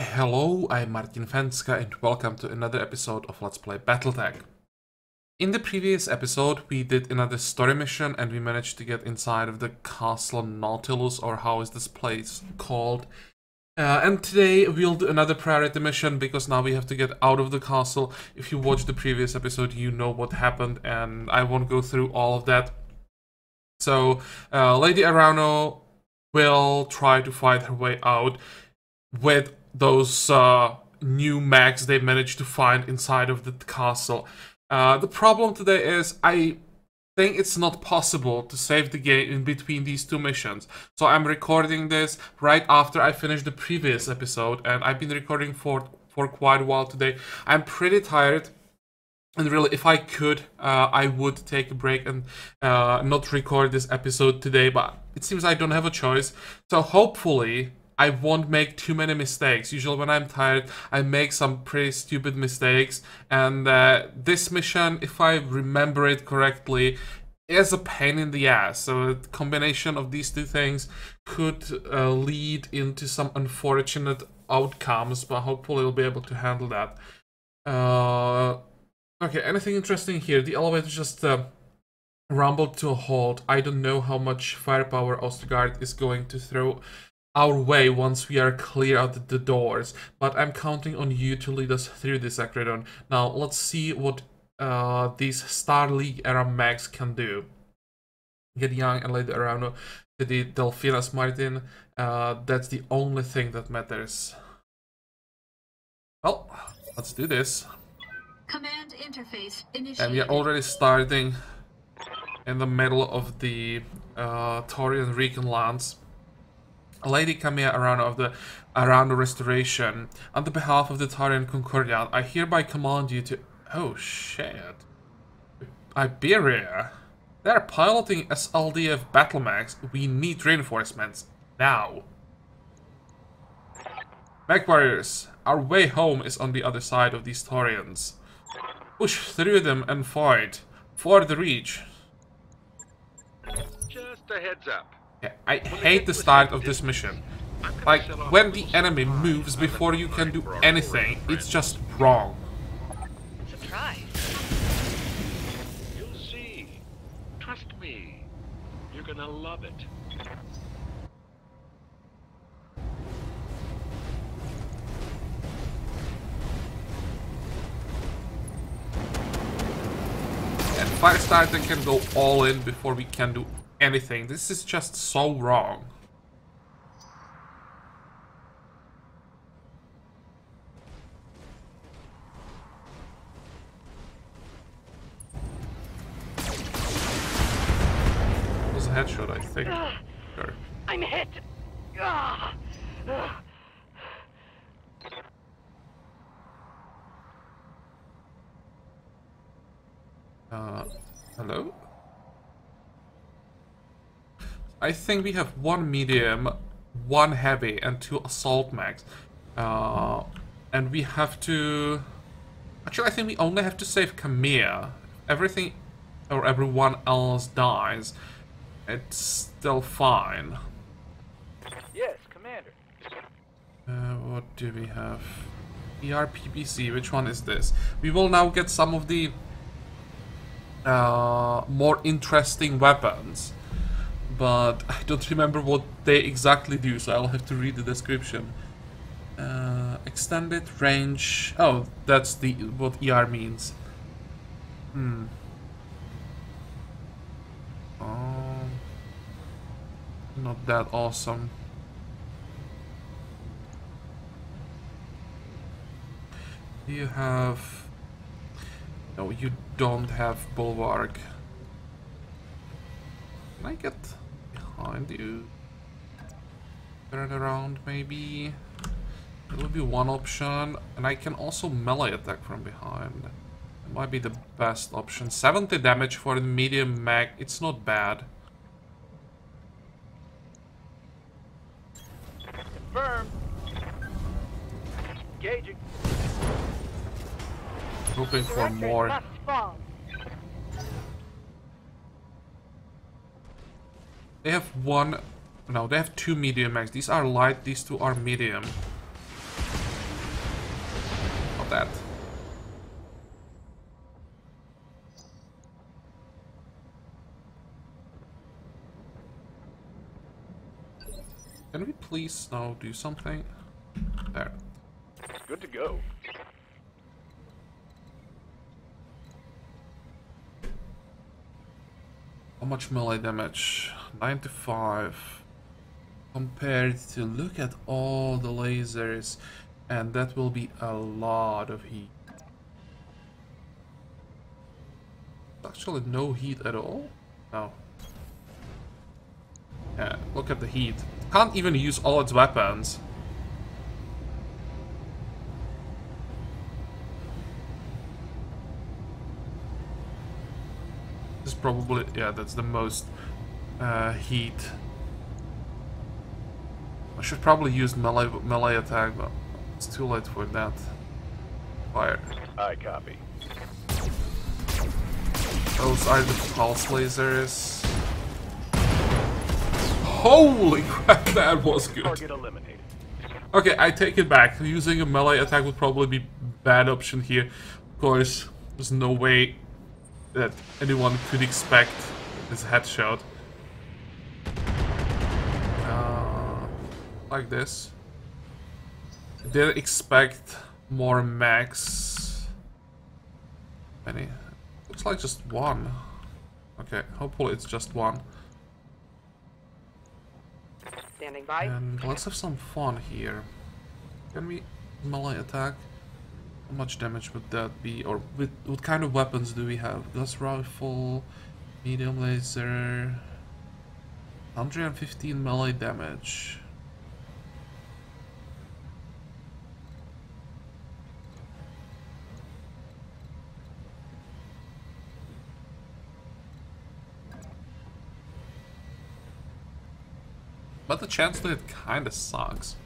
Hello, I'm Martin Fencka and welcome to another episode of Let's Play Battletech. In the previous episode, we did another story mission and we managed to get inside of the Castle Nautilus, or how is this place called. And today we'll do another priority mission because now we have to get out of the castle. If you watched the previous episode, you know what happened and I won't go through all of that. So, Lady Arano will try to fight her way out with those new mechs they managed to find inside of the castle. The problem today is I think it's not possible to save the game in between these two missions. So I'm recording this right after I finished the previous episode, and I've been recording for quite a while today. I'm pretty tired. And really, if I could, I would take a break and not record this episode today, but it seems I don't have a choice. So hopefully I won't make too many mistakes. Usually when I'm tired, I make some pretty stupid mistakes. And this mission, if I remember it correctly, is a pain in the ass. So the combination of these two things could lead into some unfortunate outcomes, but hopefully we'll be able to handle that. Okay, anything interesting here? The elevator just rumbled to a halt. I don't know how much firepower Ostergaard is going to throw our way once we are clear out the doors, but I'm counting on you to lead us through this, Acredon. Now, let's see what these Star League era mechs can do. Get Young and Lady Arano to the Delphinas Martin. That's the only thing that matters. Well, let's do this. Command interface initiated. And we are already starting in the middle of the Taurian Recon lands. Lady Camilla Arano of the Arano Restoration, on the behalf of the Taurian Concordian, I hereby command you to... Oh shit. Iberia. They're piloting SLDF battle mechs. We need reinforcements. Now. Mech warriors, our way home is on the other side of these Taurians. Push through them and fight for the reach. Just a heads up. Yeah, I hate the start of this mission. Like, when the enemy moves before you can do anything, it's just wrong. It's a try. You'll see. Trust me. You're gonna love it. And Firestarter can go all in before we can do anything. This is just so wrong. It was a headshot, I think. Sure. I'm hit. Hello? I think we have one medium, one heavy, and two assault mechs. And we have to... Actually, I think we only have to save Camilla. Everything or everyone else dies, it's still fine. Yes, Commander. What do we have? ERPBC, which one is this? We will now get some of the more interesting weapons, but I don't remember what they exactly do, so I'll have to read the description. Extended range. Oh, that's the what ER means. Not that awesome. Do you have... No, you don't have Bulwark. Can I get behind you? Turn around, maybe? That would be one option. And I can also melee attack from behind. It might be the best option. 70 damage for the medium mech. It's not bad. Confirmed. Engaging. Hoping for more. They have one... No, they have two medium mechs. These are light, these two are medium. that. Can we please now do something? There. Good to go. How much melee damage? 95. Compared to, look at all the lasers, and that will be a lot of heat. Actually no heat at all? No. Yeah, look at the heat. Can't even use all its weapons. This is probably, yeah, that's the most heat. I should probably use melee attack, but it's too late for that. Fire. I copy. Those are the pulse lasers. Holy crap, that was good. Target eliminated. Okay, I take it back. Using a melee attack would probably be a bad option here. Of course, there's no way that anyone could expect this headshot. Like this. Didn't expect more max. Many. Looks like just one. Okay, hopefully it's just one. Standing by. And let's have some fun here. Can we melee attack? How much damage would that be? Or what kind of weapons do we have? Gas rifle, medium laser, 115 melee damage. But the chance to hit kinda sucks.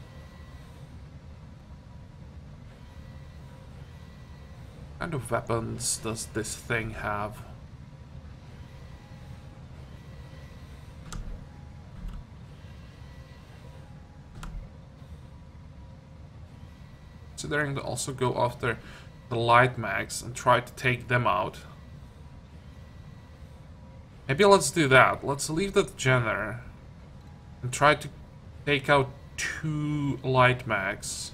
What kind of weapons does this thing have? Considering to also go after the light mags and try to take them out. Maybe let's do that. Let's leave the Jenner and try to take out 2 light mags.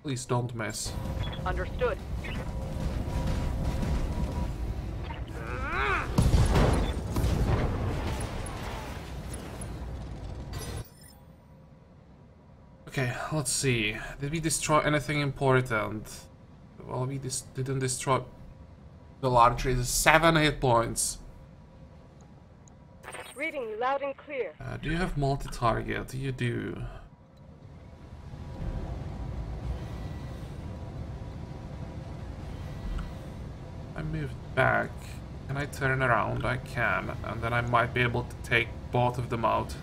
Please don't miss. Understood. Okay, let's see. Did we destroy anything important? Well, we didn't destroy the large traces. 7 hit points. Reading you loud and clear. Do you have multi-target? You do. I moved back. Can I turn around? I can. And then I might be able to take both of them out.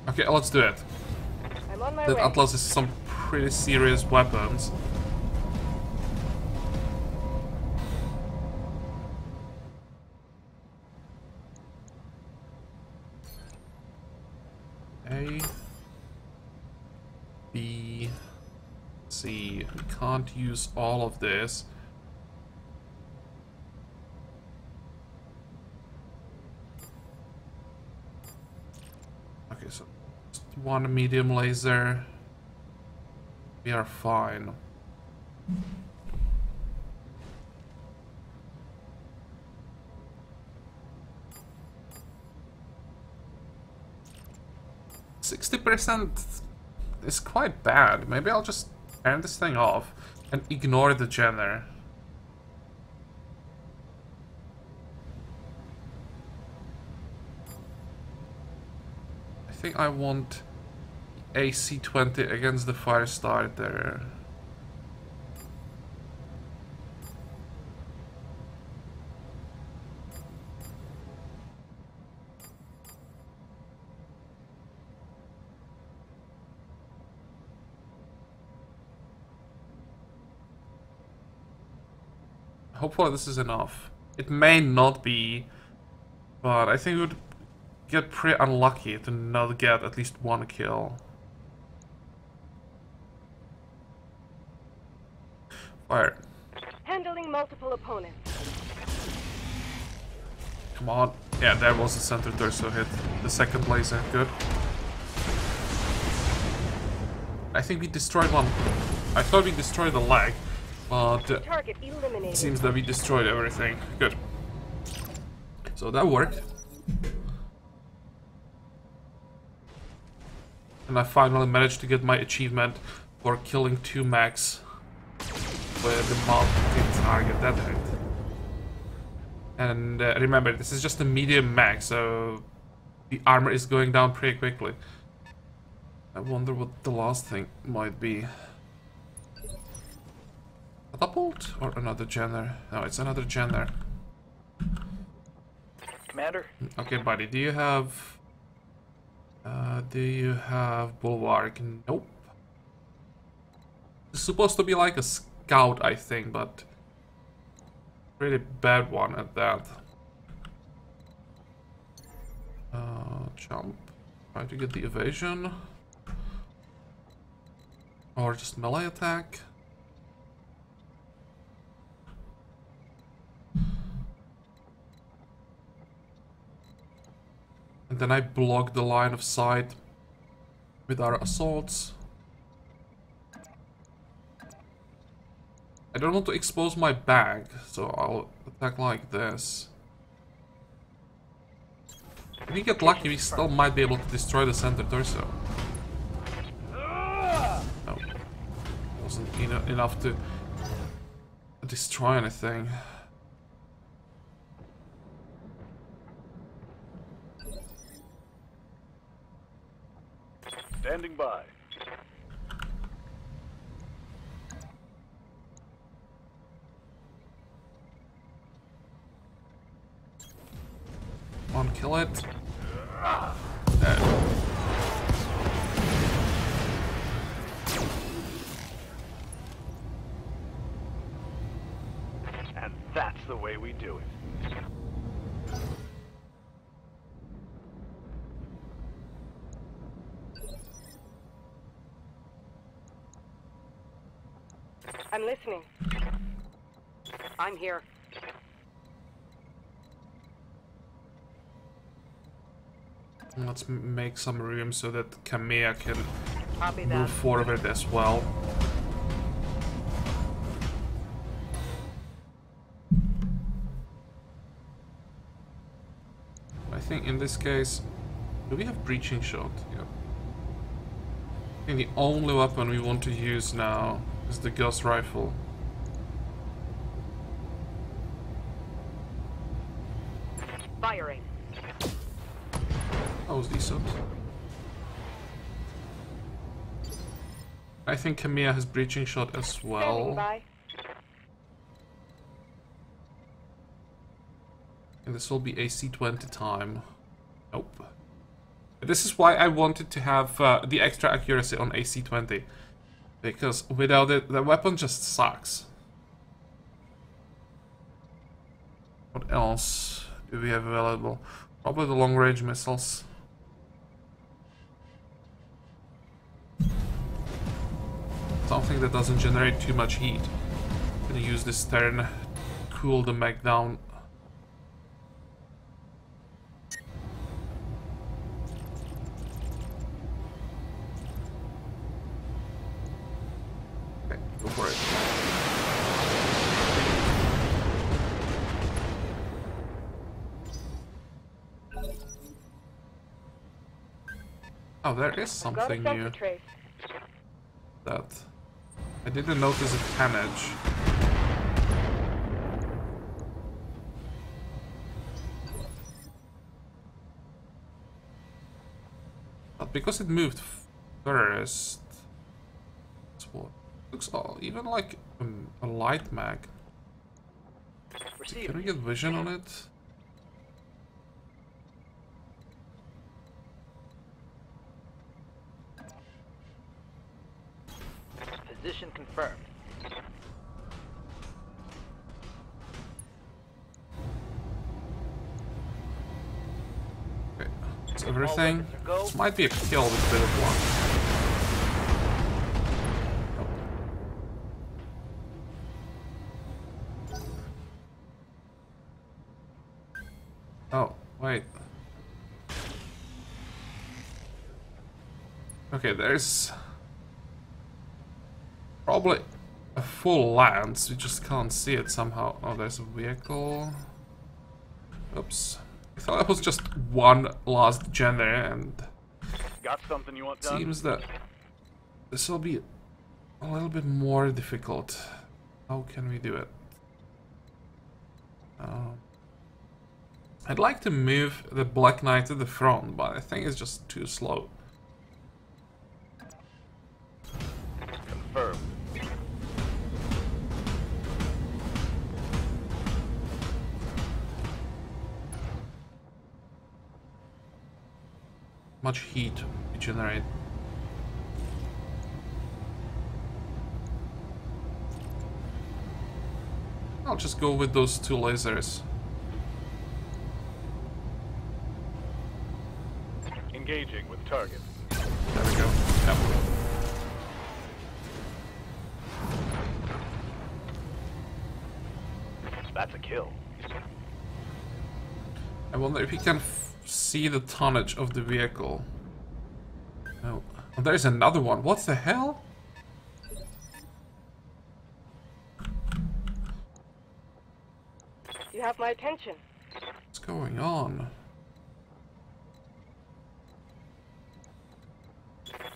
Okay, let's do it. I'm on my That way. Atlas is some pretty serious weapons. A, B, C. We can't use all of this. Okay, so just 1 medium laser. We are fine. %60 is quite bad. Maybe I'll just turn this thing off and ignore the Jenner. I think I want AC-20 against the fire starter. Hopefully this is enough. It may not be, but I think we would get pretty unlucky to not get at least one kill. Fire. Handling multiple opponents. Come on. Yeah, there was the center torso hit. The second laser, good. I think we destroyed one. I thought we destroyed the leg, but Target it eliminated. seems that we destroyed everything. Good. So that worked. And I finally managed to get my achievement for killing 2 mechs with the multi-target death hit. And remember, this is just a medium mech, so the armor is going down pretty quickly. I wonder what the last thing might be. Catapult or another Jenner? No, it's another Jenner. Commander? Okay, buddy, do you have Bulwark? Nope. It's supposed to be like a scout, I think, but pretty bad one at that. Jump. Try to get the evasion. Or just melee attack. And then I block the line of sight with our assaults. I don't want to expose my bag, so I'll attack like this. If we get lucky, we still might be able to destroy the center torso. No. Wasn't enough to destroy anything. Standing by. Come on, kill it. Dead. And that's the way we do it. I'm listening. I'm here. Let's make some room so that Kamea can Copy that. move forward as well. I think in this case, do we have breaching shot? Yeah. I think the only weapon we want to use now is the Gauss rifle. Firing. That was decent. I think Kamea has breaching shot as Standing well. by. And this will be AC-20 time. Nope. This is why I wanted to have the extra accuracy on AC-20. Because without it, the weapon just sucks. What else do we have available? Probably the long-range missiles. Something that doesn't generate too much heat. I'm gonna use this turn to cool the mech down. Okay, go for it. Oh, there is Got a something sensor new trace. that I didn't notice a tonnage. But because it moved first, it's what looks even like a light mag. Can we get vision on it? Position confirmed. That's everything. weapons are go. This might be a kill with a bit of luck. Oh, wait. Okay, there's probably a full lance. We just can't see it somehow. Oh, there's a vehicle. Oops. I thought it was just one last gen there, and Got something you want it done? seems that this will be a little bit more difficult. How can we do it? I'd like to move the Black Knight to the front, but I think it's just too slow. Confirmed. Much heat we generate. I'll just go with those two lasers. Engaging with target. There we go. Yep. That's a kill. I wonder if he can see the tonnage of the vehicle. No. Oh, there's another one. What the hell? You have my attention. What's going on?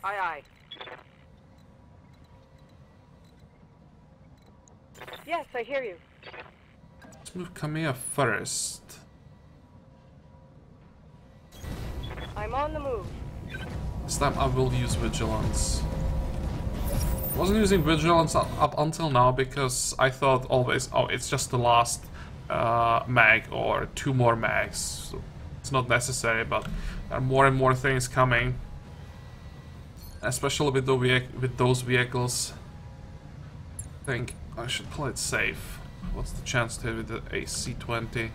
Aye, aye. Yes, I hear you. Let's move Kamiya first. I'm on the move. This time I will use Vigilance. I wasn't using Vigilance up until now because I thought always, oh, it's just the last mag or two more mags. So it's not necessary, but there are more and more things coming. Especially with, with those vehicles. I think I should play it safe. What's the chance to hit with the AC-20?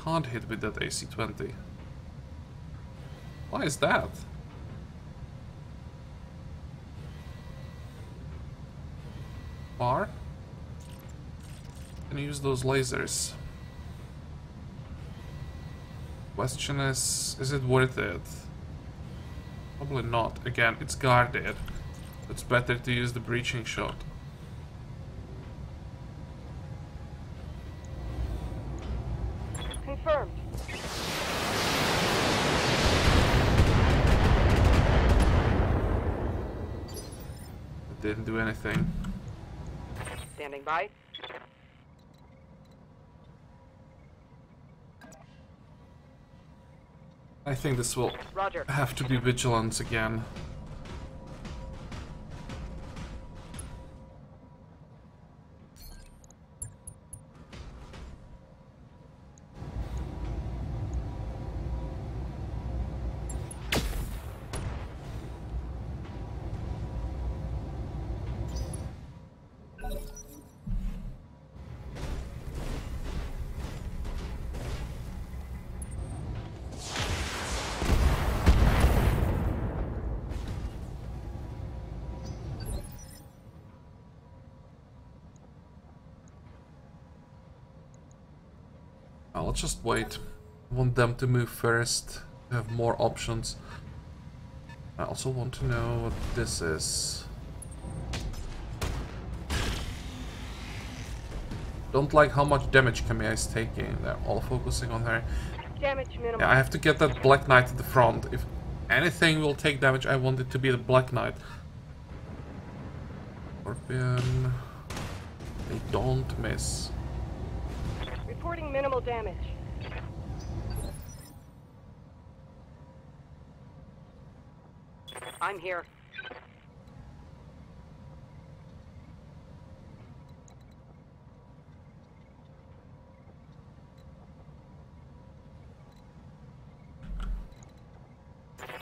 Can't hit with that AC-20. Why is that? Bar? Can use those lasers. Question is it worth it? Probably not. Again, it's guarded. It's better to use the breaching shot. Confirmed. It didn't do anything. Standing by. I think this will Roger. have to be Vigilance again. I'll just wait. I want them to move first, to have more options. I also want to know what this is. Don't like how much damage Kamiya is taking. They're all focusing on her. Damage minimal. Yeah, I have to get that Black Knight at the front. If anything will take damage, I want it to be the Black Knight. Scorpion. They don't miss. Reporting minimal damage. I'm here.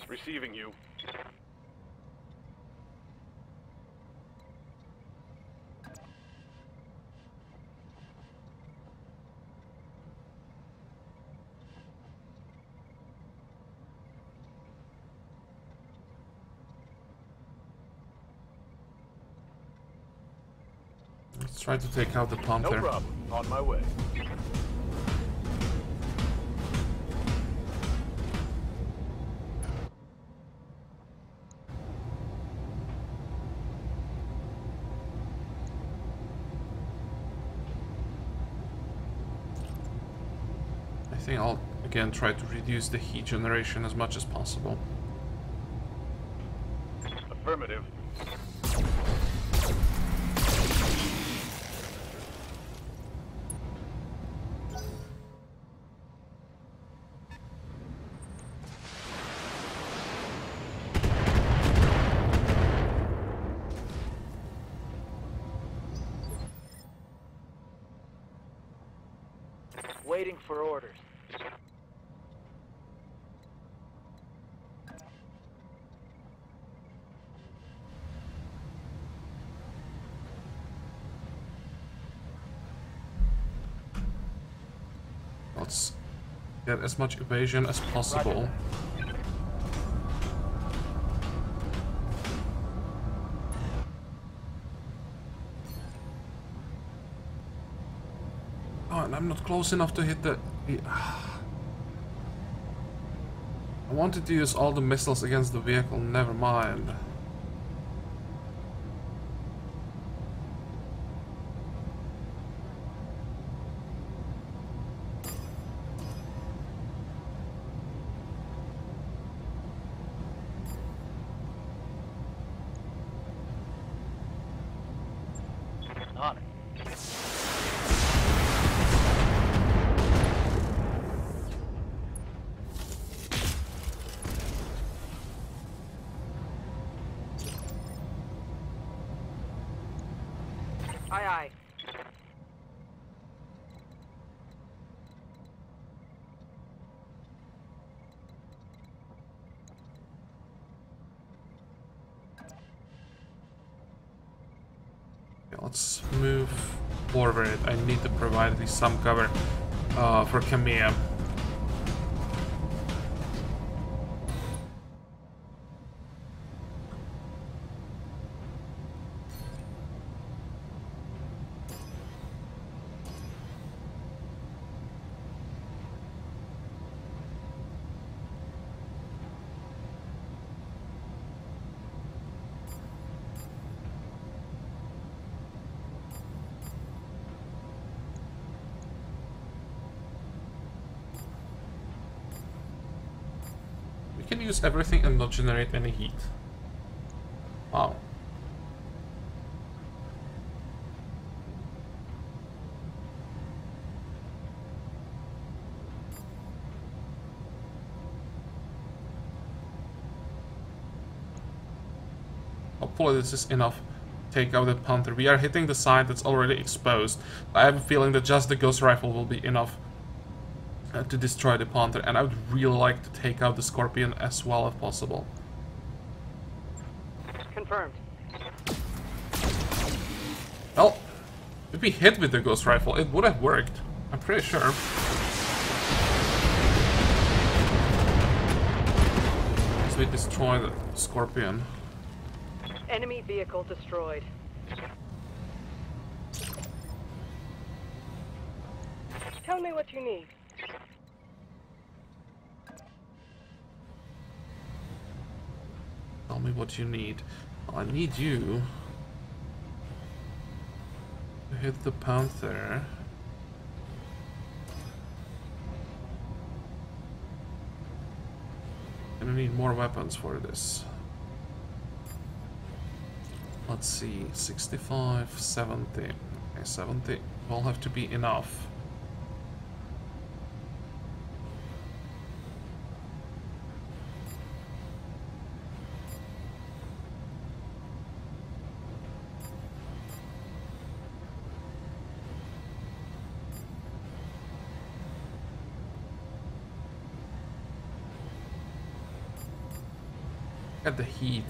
Receiving you. try to take out the No Panther. problem. On my way. I think I'll again try to reduce the heat generation as much as possible. Affirmative. Waiting for orders. Let's get as much evasion as possible. Oh, and I'm not close enough to hit the... I wanted to use all the missiles against the vehicle, never mind. On it. Aye, aye. Okay, let's move forward. I need to provide at least some cover for Camille. We can use everything and not generate any heat. Wow. Hopefully this is enough to take out the Panther. We are hitting the side that's already exposed. I have a feeling that just the Ghost Rifle will be enough to destroy the Panther, and I would really like to take out the Scorpion as well if possible. Confirmed. Well, if we hit with the Ghost Rifle, it would have worked. I'm pretty sure. So we destroy the Scorpion. Enemy vehicle destroyed. Tell me what you need. Tell me what you need. I need you to hit the Panther. And I need more weapons for this. Let's see, 65, 70. Okay, 70 will have to be enough. At the heat.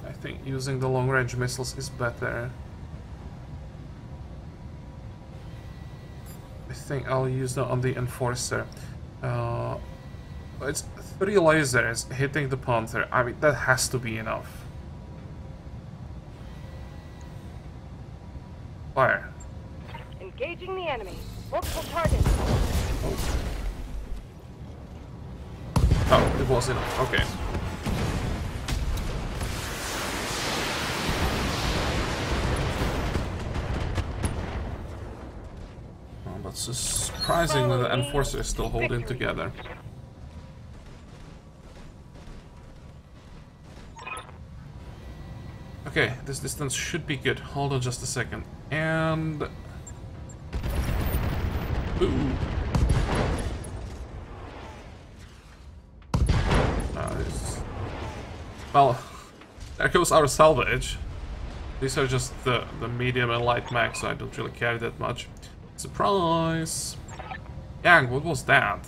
I think using the long-range missiles is better. I think I'll use them on the Enforcer. It's 3 lasers hitting the Panther. I mean, that has to be enough. Fire. Engaging the enemy. Multiple targets. Oh, it was enough. Okay. Oh, but surprisingly, the Enforcer is still holding together. Okay, this distance should be good. Hold on just a second. And... Ooh. Well, there goes our salvage. These are just the medium and light max, so I don't really care that much. Surprise! Yang, what was that?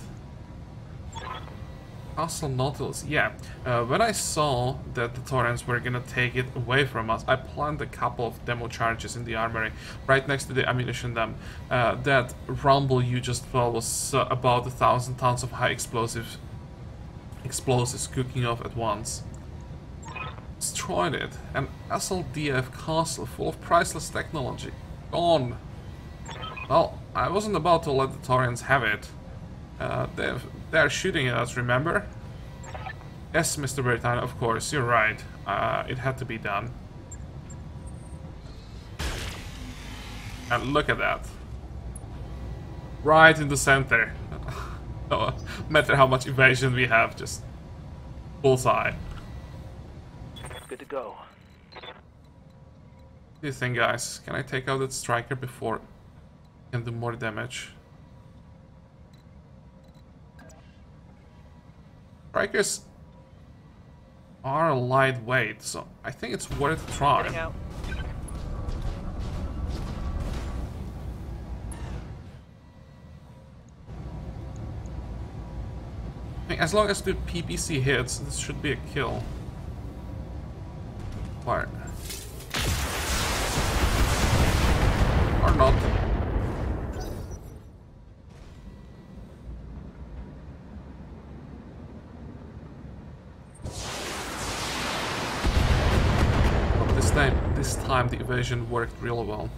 Castle Nautilus, yeah. When I saw that the Torrents were gonna take it away from us, I planted a couple of demo charges in the armory, right next to the ammunition dam. That rumble you just felt was about 1,000 tons of high explosives cooking off at once. Destroyed it. An SLDF castle full of priceless technology. Gone. Well, I wasn't about to let the Taurians have it. They're shooting at us, remember? Yes, Mr. Bertine, of course, you're right. It had to be done. And look at that. Right in the center. No matter how much evasion we have, just bullseye. Good to go. What do you think, guys? Can I take out that striker before I can do more damage? Strikers are lightweight, so I think it's worth a try. Getting out. I mean, as long as the PPC hits, this should be a kill. Fire. Or not. But this time the evasion worked really well.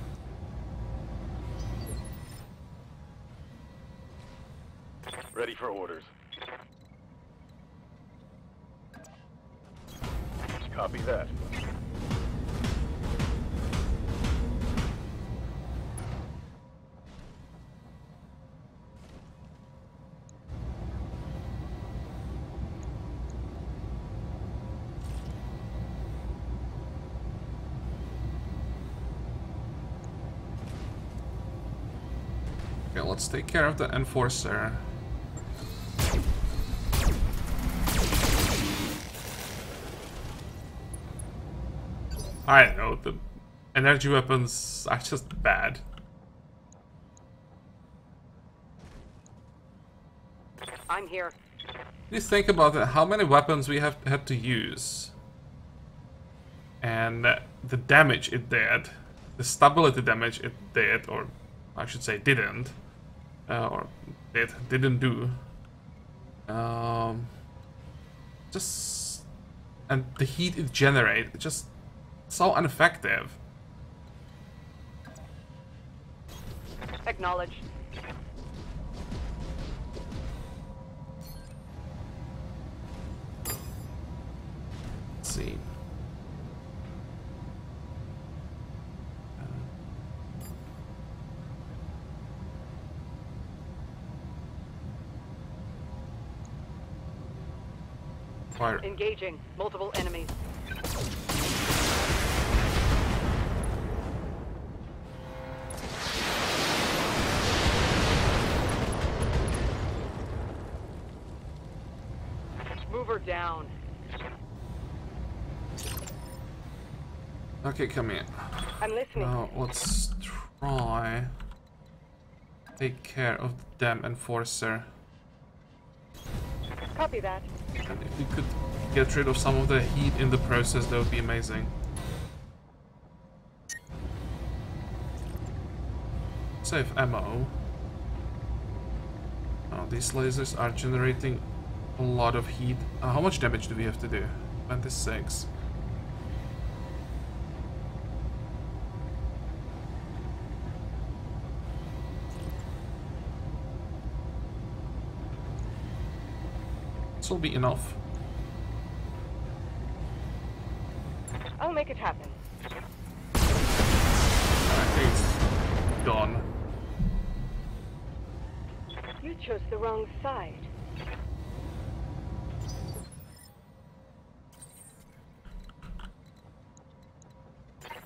Ready for orders. Copy that. Okay, let's take care of the Enforcer. I know, the energy weapons are just bad. I'm here. You think about it, how many weapons we have had to use. And the damage it did, the stability damage it did, or I should say didn't, or it didn't do. Just, and the heat it generates, just so ineffective. Acknowledge. Let's see. Fire. Engaging multiple enemies. Move her down. Okay, come here. I'm listening. Now let's try take care of the damn Enforcer. Copy that. And if we could get rid of some of the heat in the process, that would be amazing. Save ammo. Now these lasers are generating a lot of heat. How much damage do we have to do? 26. This will be enough. I'll make it happen. It's gone. You chose the wrong side.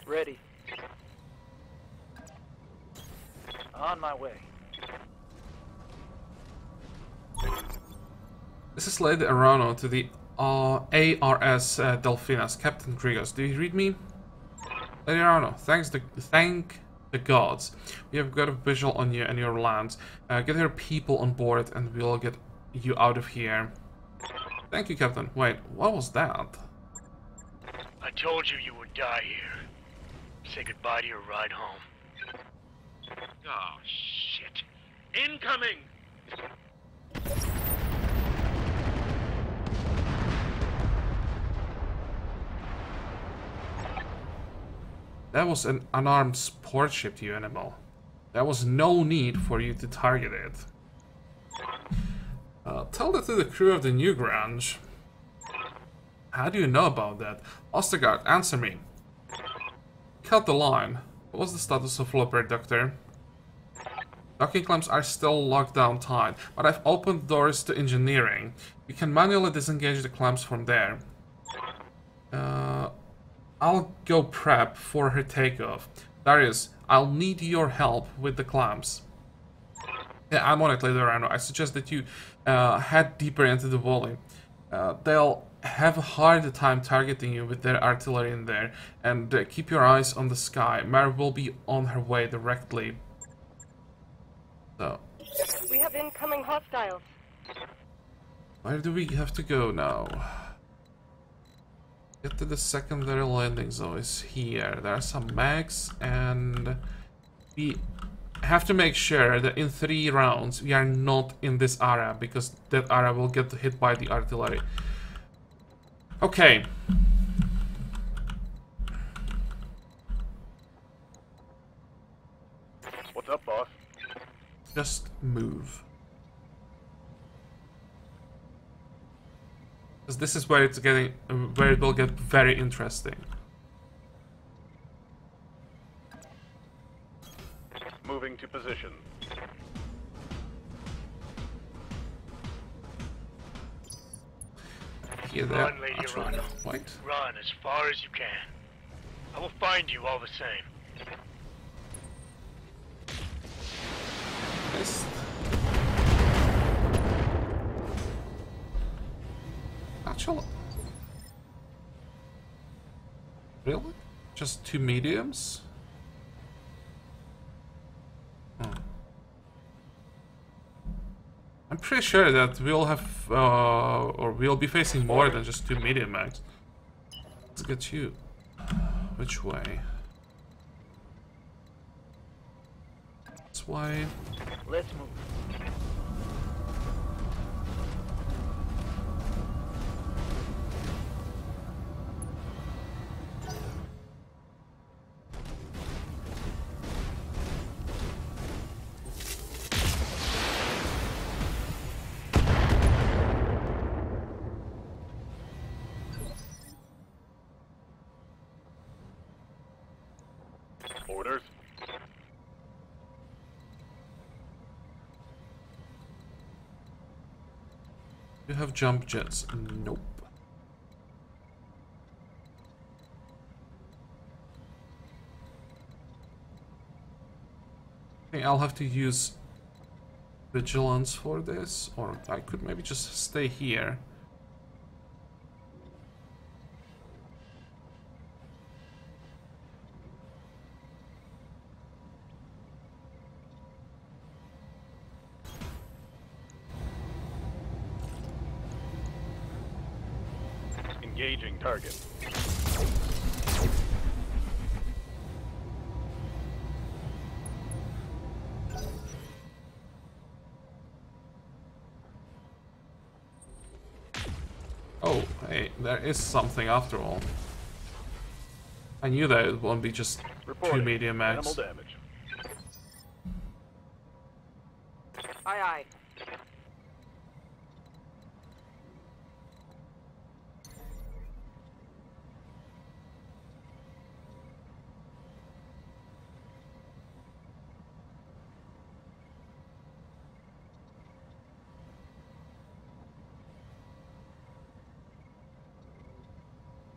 Ready. On my way. This is Lady Arano to the ARS Delphinas, Captain Grigos. Do you read me? Lady Arano, thank the gods. We have got a visual on you and your lands. Get your people on board and we'll get you out of here. Thank you, Captain. Wait, what was that? I told you would die here. Say goodbye to your ride home. Oh, shit. Incoming! That was an unarmed support ship, you animal. There was no need for you to target it. Tell that to the crew of the New Grange. How do you know about that? Ostergaard, answer me. Cut the line. What's the status of Flopper, Doctor? Docking clamps are still locked down tight, but I've opened doors to engineering. You can manually disengage the clamps from there. I'll go prep for her takeoff. Darius, I'll need your help with the clamps. Yeah, I'm on it later, Rhino. I suggest that you head deeper into the volley. They'll have a harder time targeting you with their artillery in there. And keep your eyes on the sky. Mare will be on her way directly. So. We have incoming hostiles. Where do we have to go now? Get to the secondary landing zone is here. There are some mags and we have to make sure that in 3 rounds we are not in this area because that area will get hit by the artillery. Okay. What's up, boss? Just move. Because this is where it's getting, where it will get very interesting. Moving to position. Here, there. Run, Lady Arano. Wait. Run as far as you can. I will find you all the same. Missed. Actually, really? Just 2 mediums? Hmm. I'm pretty sure that we'll have, or we'll be facing more than just 2 medium mags. Let's get you. Which way? This way. Let's move. Orders. You have jump jets? Nope. I think I'll have to use vigilance for this, or I could maybe just stay here. Engaging target. Hey, there is something after all. I knew that it won't be just Reporting. 2 medium mags. Animal damage. Aye, aye.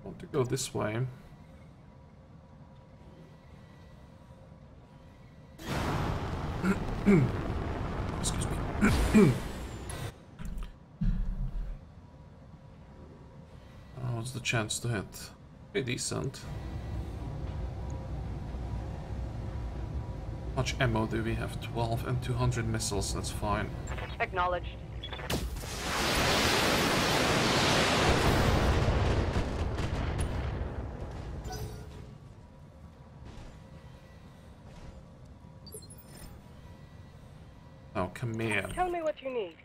I want to go this way. Excuse me. What's the chance to hit? Pretty decent. How much ammo do we have? 12 and 200 missiles, that's fine. Acknowledged. Oh, come here. Tell me what you need.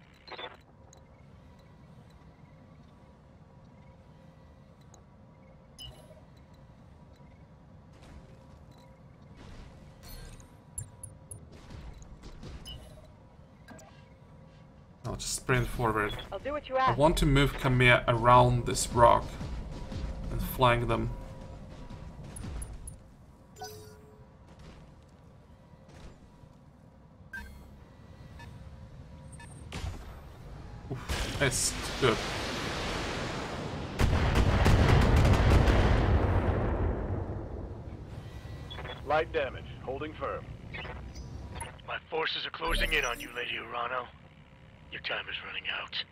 I'll just sprint forward. I'll do what you I ask. want to move Kamea around this rock and flank them. Oof, it's good. Light damage. Holding firm. My forces are closing in on you, Lady Urano. Your time is running out.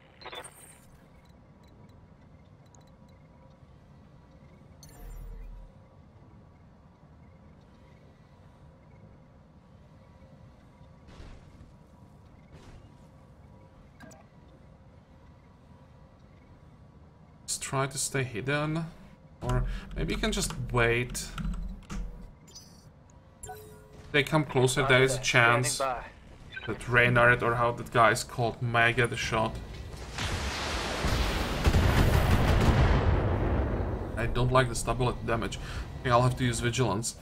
Just try to stay hidden. Or maybe you can just wait. They come closer, there is a chance that Reynard, or how that guy is called, might get a shot. I don't like the stability damage. I think I'll have to use Vigilance.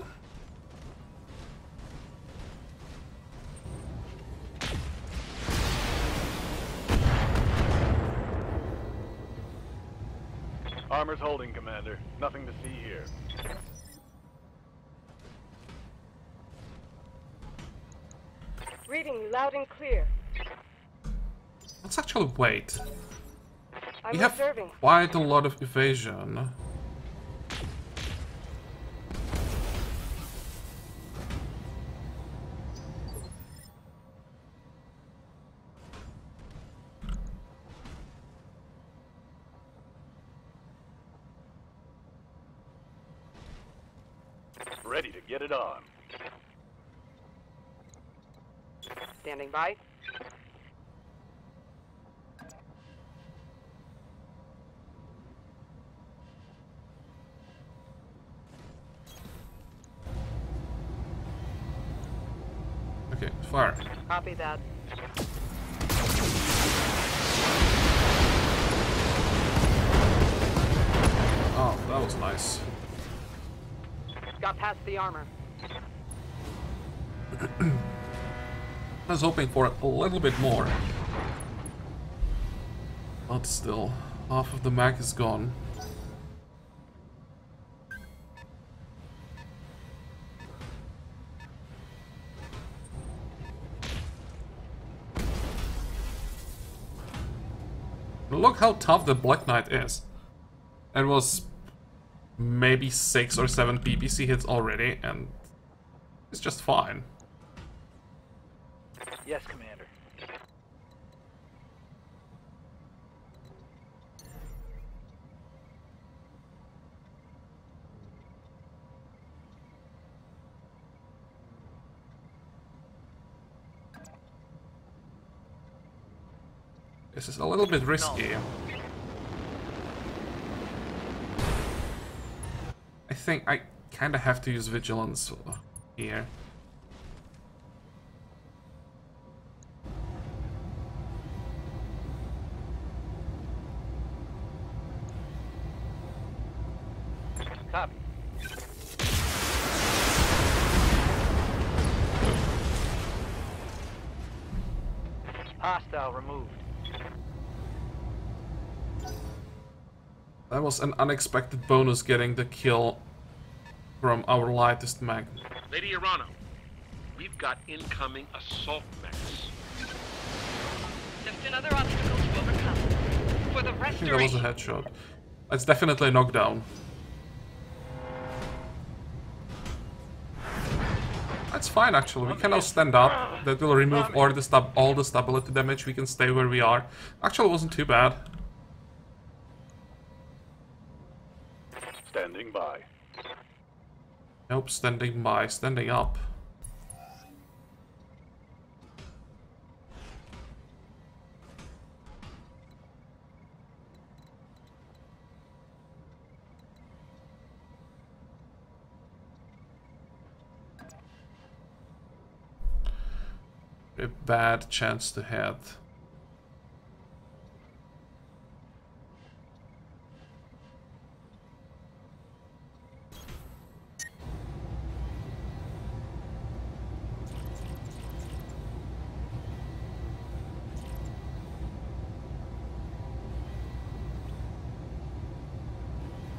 Armor's holding, Commander. Nothing to see here. Reading you loud and clear. Let's actually wait. I'm We have observing. quite a lot of evasion. Ready to get it on. Standing by. Okay, fire. Copy that. Oh, that was nice. Got past the armor. I was hoping for a little bit more. But still, half of the mag is gone. Look how tough the Black Knight is. It was maybe 6 or 7 PPC hits already, and it's just fine. Yes, Commander. This is a little bit risky. I think I kind of have to use Vigilance here. Copy. Hostile removed. That was an unexpected bonus getting the kill from our lightest mag. Lady Arano, we've got incoming assault mechs. Just another obstacle to overcome. For the I think that was a restoration. headshot. That's definitely a knockdown. That's fine actually, we can now stand up. That will remove all the stability damage, we can stay where we are. Actually, it wasn't too bad. Standing by. Nope, standing by, standing up. A bad chance to hit.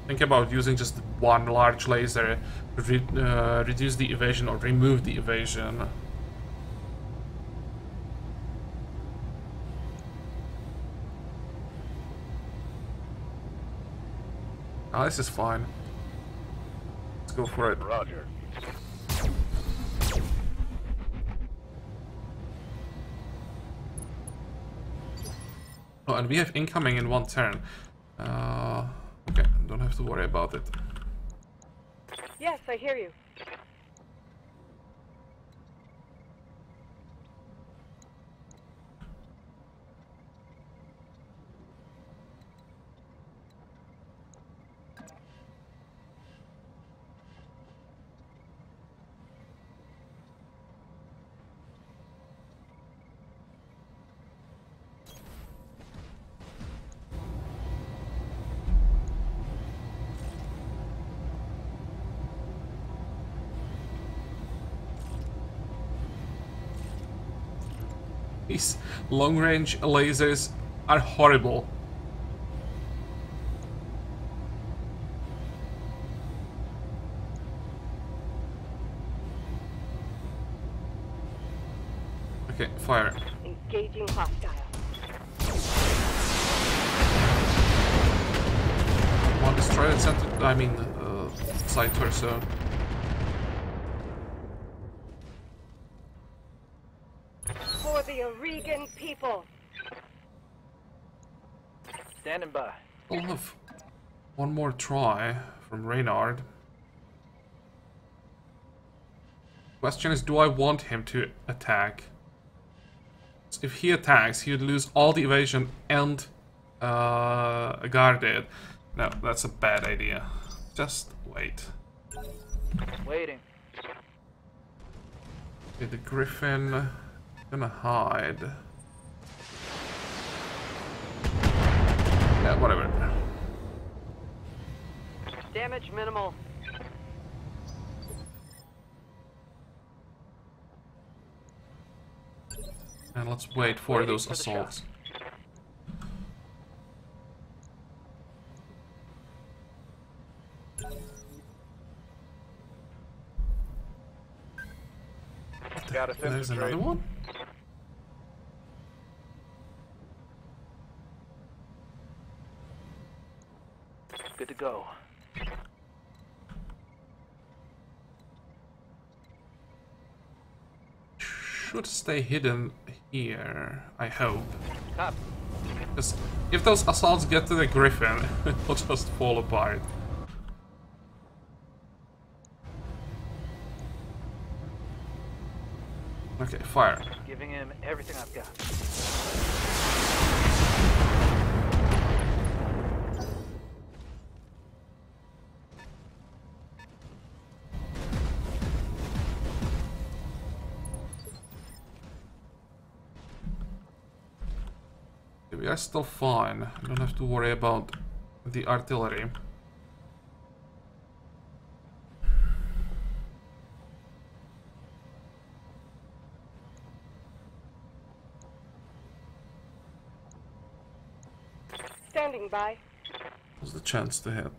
Think about using just one large laser to reduce the evasion or remove the evasion. Ah, this is fine. Let's go for it. Roger. Oh, and we have incoming in one turn. Okay, don't have to worry about it. Yes, I hear you. These long-range lasers are horrible. Okay, fire. Engaging hostile. One destroyed center. I mean, side torso. For the Oregon people. Standing by. We'll have one more try from Reynard. Question is, do I want him to attack? If he attacks, he would lose all the evasion and guarded. No, that's a bad idea. Just wait. Waiting. Okay, the Griffin gonna hide. Yeah, whatever. Damage minimal. And let's wait for Waiting those for the assaults. Got a There's sensor another trade. one. Good to go. Should stay hidden here, I hope. Copy. Because if those assaults get to the Griffin, it will just fall apart. Okay, fire. Giving him everything I've got. We are still fine. I don't have to worry about the artillery. by? What's the chance to hit?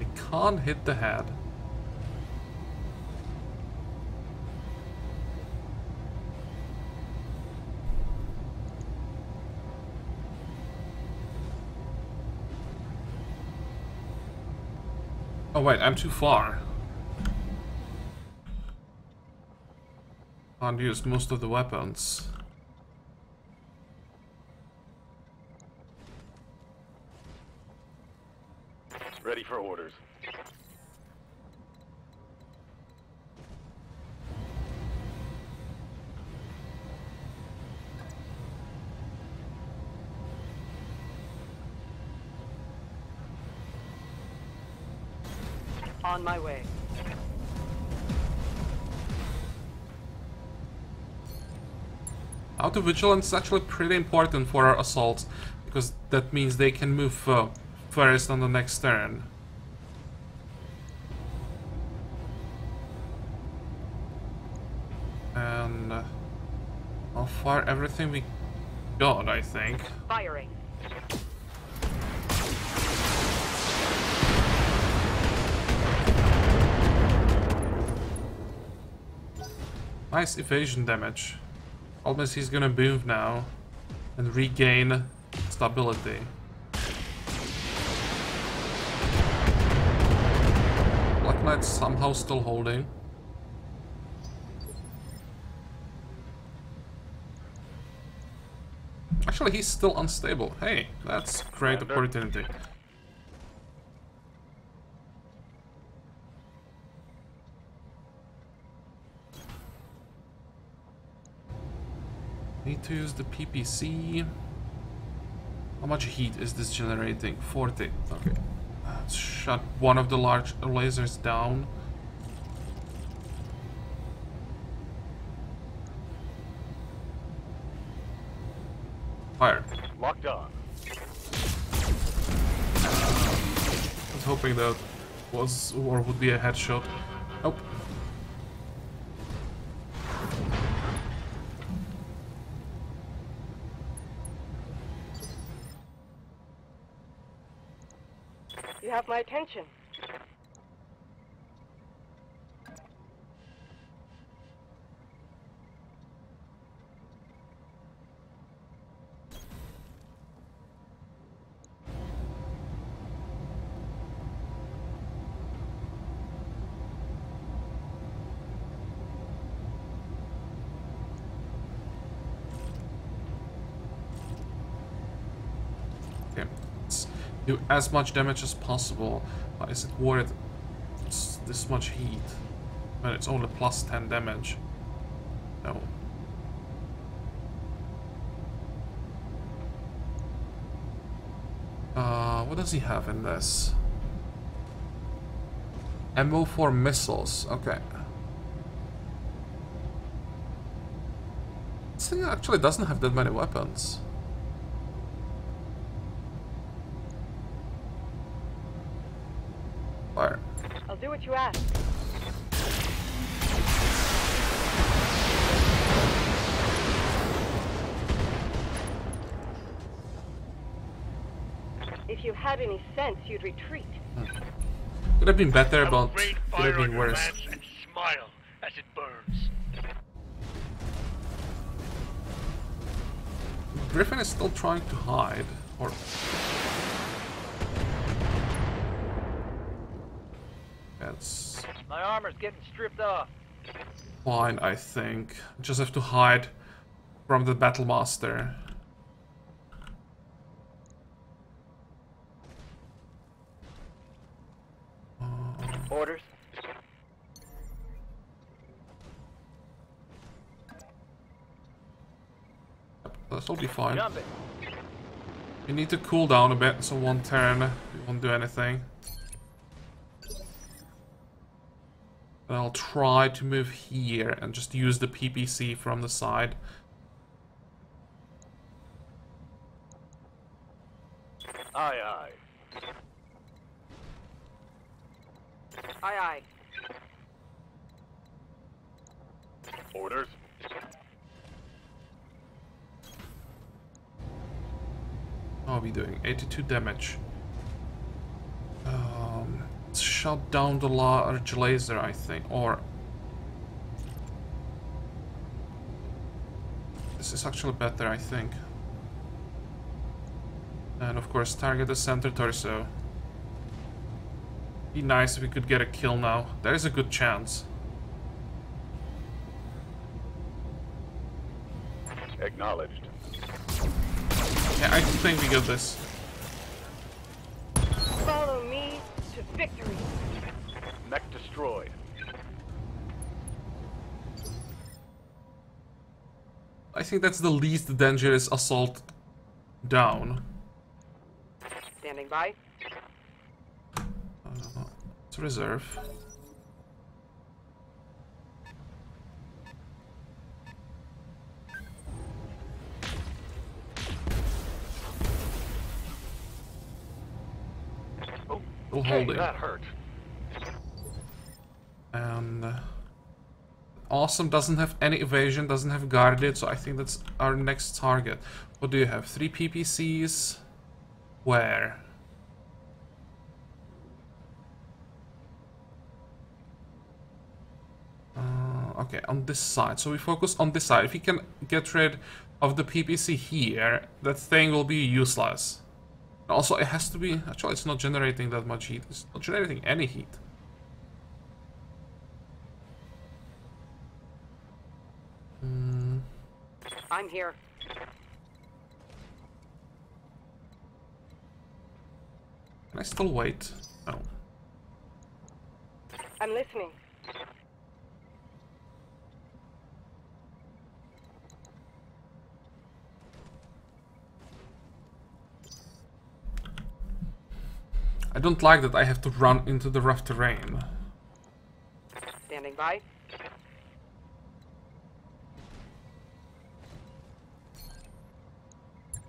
I can't hit the head. Oh wait, I'm too far. Can't use most of the weapons. Ready for orders. On my way. Auto vigilance is actually pretty important for our assaults, because that means they can move first on the next turn. And I'll fire everything we got, I think. Firing. Nice evasion damage. Almost he's gonna move now and regain stability. Black Knight's somehow still holding. Actually, he's still unstable. Hey, that's a great opportunity. Need to use the PPC. How much heat is this generating? 40. Okay. Let's shut one of the large lasers down. Fire. Locked on. I was hoping that was or would be a headshot. Nope. You have my attention. Okay. Let's do as much damage as possible. Is it worth this much heat? But it's only plus 10 damage. No. What does he have in this? Ammo for missiles. Okay. This thing actually doesn't have that many weapons. Fire. I'll do what you ask. If you had any sense, you'd retreat. Could have been better, but Rain could fire have on been your worse. lance and smile as it burns. Griffin is still trying to hide, or that's My armor's getting stripped off. fine, I think. Just have to hide from the battle master. Orders. This will be fine. Jump it. We need to cool down a bit, so one turn we won't do anything. But I'll try to move here and just use the PPC from the side. Aye, aye. Aye, aye. Orders. How are we doing? 82 damage. Shut down the large laser, I think, or this is actually better, I think. And of course, target the center torso. Be nice if we could get a kill now. There is a good chance. Acknowledged. Yeah, I think we got this. Follow me to victory. Mech destroyed. I think that's the least dangerous assault down. Standing by. It's reserve. Still holding. That hurt. And Awesome doesn't have any evasion, doesn't have guarded, so I think that's our next target. What do you have? 3 PPCs? Where? Okay, on this side. So we focus on this side. If we can get rid of the PPC here, that thing will be useless. Also, it has to be... Actually, it's not generating that much heat. It's not generating any heat. I'm here. Can I still wait? No. I'm listening. I don't like that I have to run into the rough terrain. Standing by.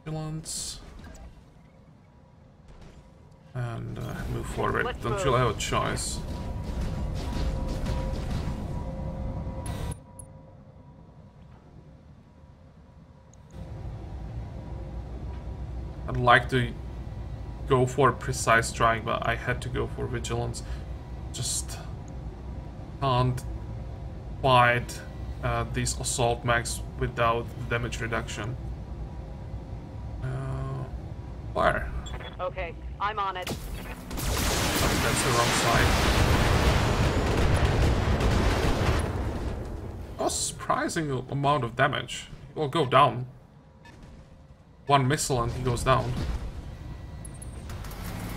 Vigilance. And move forward. Let's Don't move. really have a choice. I'd like to go for precise strike, but I had to go for vigilance. Just can't fight these assault mechs without damage reduction. Fire. Okay, I'm on it. Oh, that's the wrong side. A surprising amount of damage. He will go down. One missile and he goes down.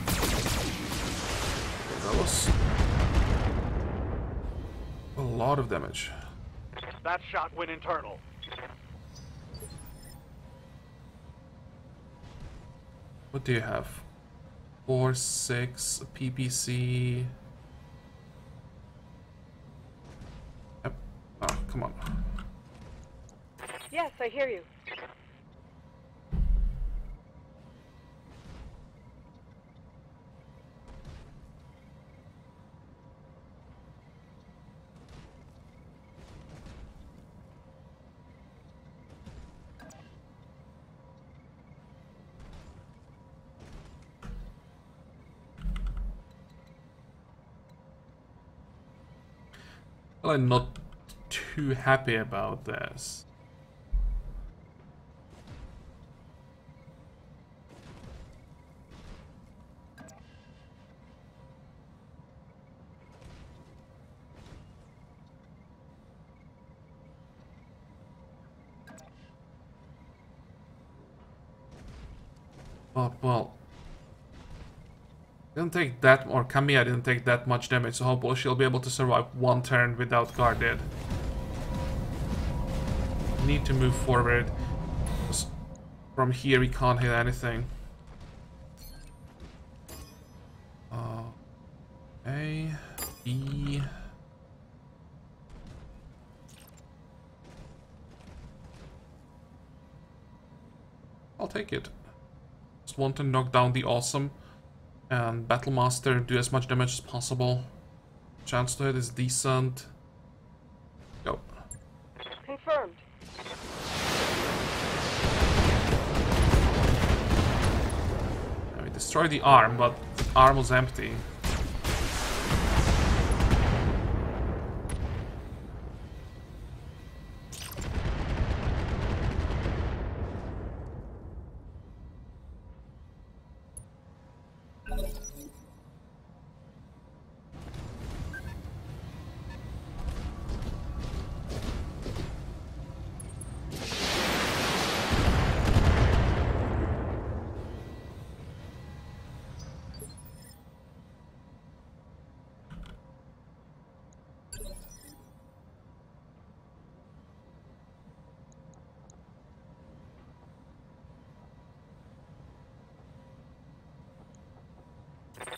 That was a lot of damage. That shot went internal. What do you have? 4, 6, PPC. Yep. Oh, come on. Yes, I hear you. Well, I'm not too happy about this. But, well, didn't take that, or Kamiya didn't take that much damage, so hopefully she'll be able to survive one turn without guarded. Need to move forward. From here we can't hit anything. A, B. I'll take it. Just want to knock down the Awesome and Battlemaster, do as much damage as possible. Chance to hit is decent. Go. Confirmed. We destroyed the arm, but the arm was empty.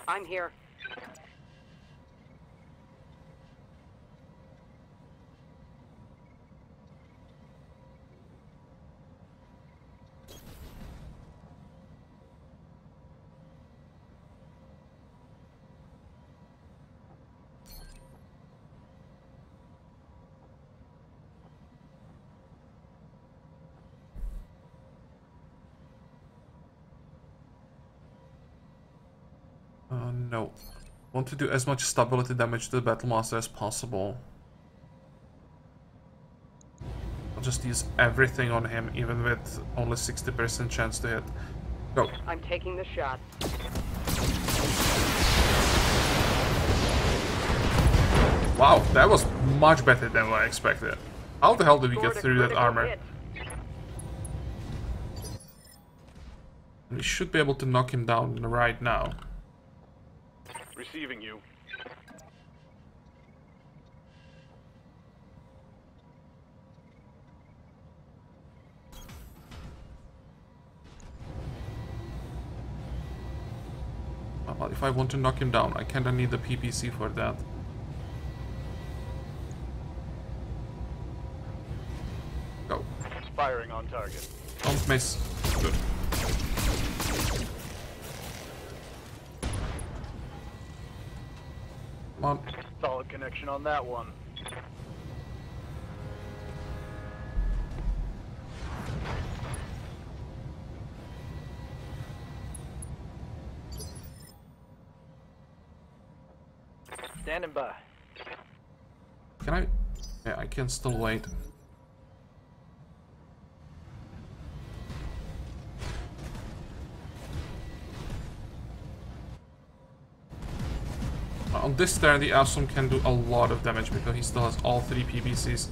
I'm here. No. Want to do as much stability damage to the Battlemaster as possible. I'll just use everything on him, even with only 60% chance to hit. Go. I'm taking the shot. Wow, that was much better than what I expected. How the hell did we get Scored a through that critical armor? hit. We should be able to knock him down right now. Receiving you. Well, if I want to knock him down, I kinda need the PPC for that. Go. Firing on target. Don't miss. Good. Come on. Solid connection on that one. Standing by. Can I? Yeah, I can still wait. On this turn, the Awesome can do a lot of damage because he still has all 3 PBCs.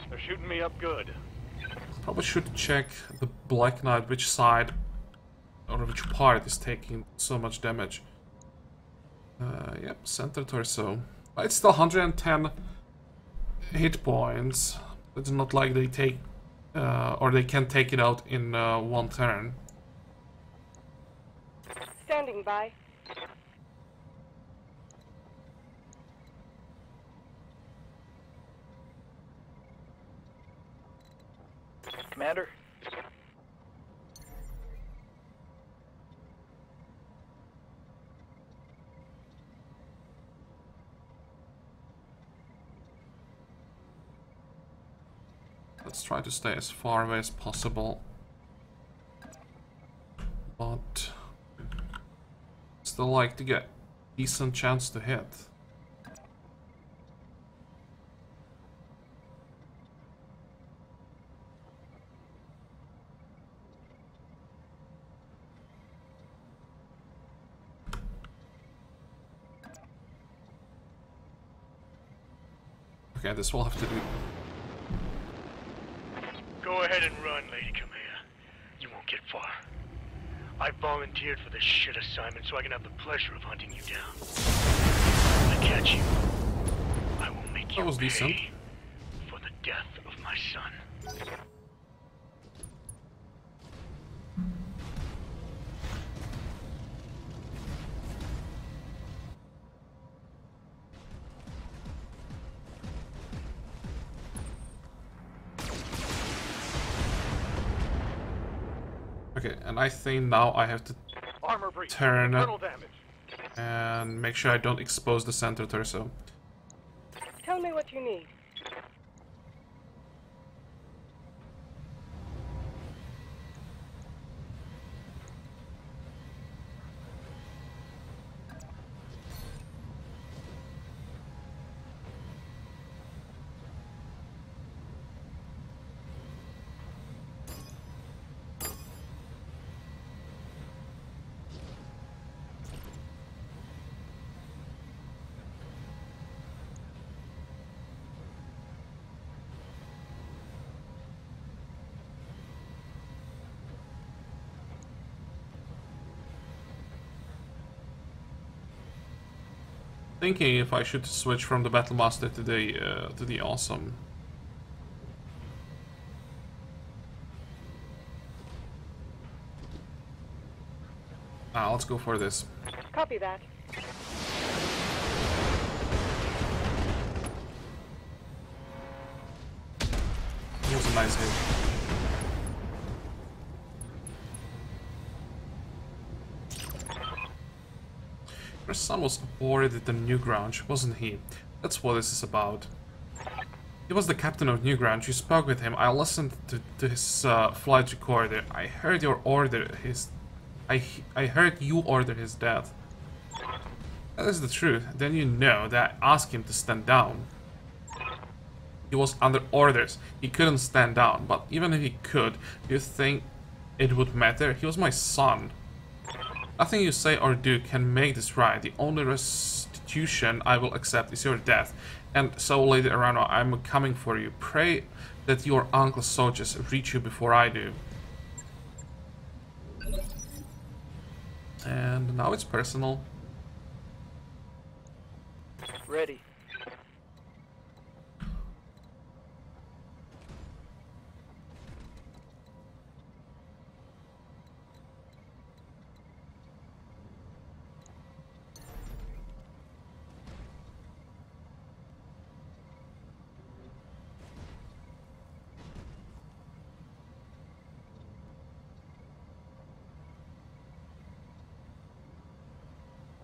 They're shooting me up good. Probably should check the Black Knight, which side or which part is taking so much damage. Yep, center torso. It's still 110 hit points. It's not like they take or they can take it out in one turn. Standing by. Commander? Let's try to stay as far away as possible. But still like to get decent chance to hit. Okay, this will have to do. Go ahead and run, Lady Kamea. You won't get far. I volunteered for this shit assignment so I can have the pleasure of hunting you down. When I catch you, I will make you was pay decent. for the death of my son. Okay, and I think now I have to Armor breach. turn Internal damage. and make sure I don't expose the center torso. Tell me what you need. Thinking if I should switch from the Battlemaster to the Awesome. Let's go for this. Copy that. It was a nice hit. Your son was aboard at the Newgrounds, wasn't he? That's what this is about. He was the captain of Newgrounds. You spoke with him. I listened to his flight recorder. I heard your order. I heard you order his death. That is the truth. Then you know that I asked him to stand down. He was under orders. He couldn't stand down. But even if he could, do you think it would matter? He was my son. Nothing you say or do can make this right. The only restitution I will accept is your death. And so, Lady Arano, I'm coming for you. Pray that your uncle's soldiers reach you before I do. And now it's personal. Ready.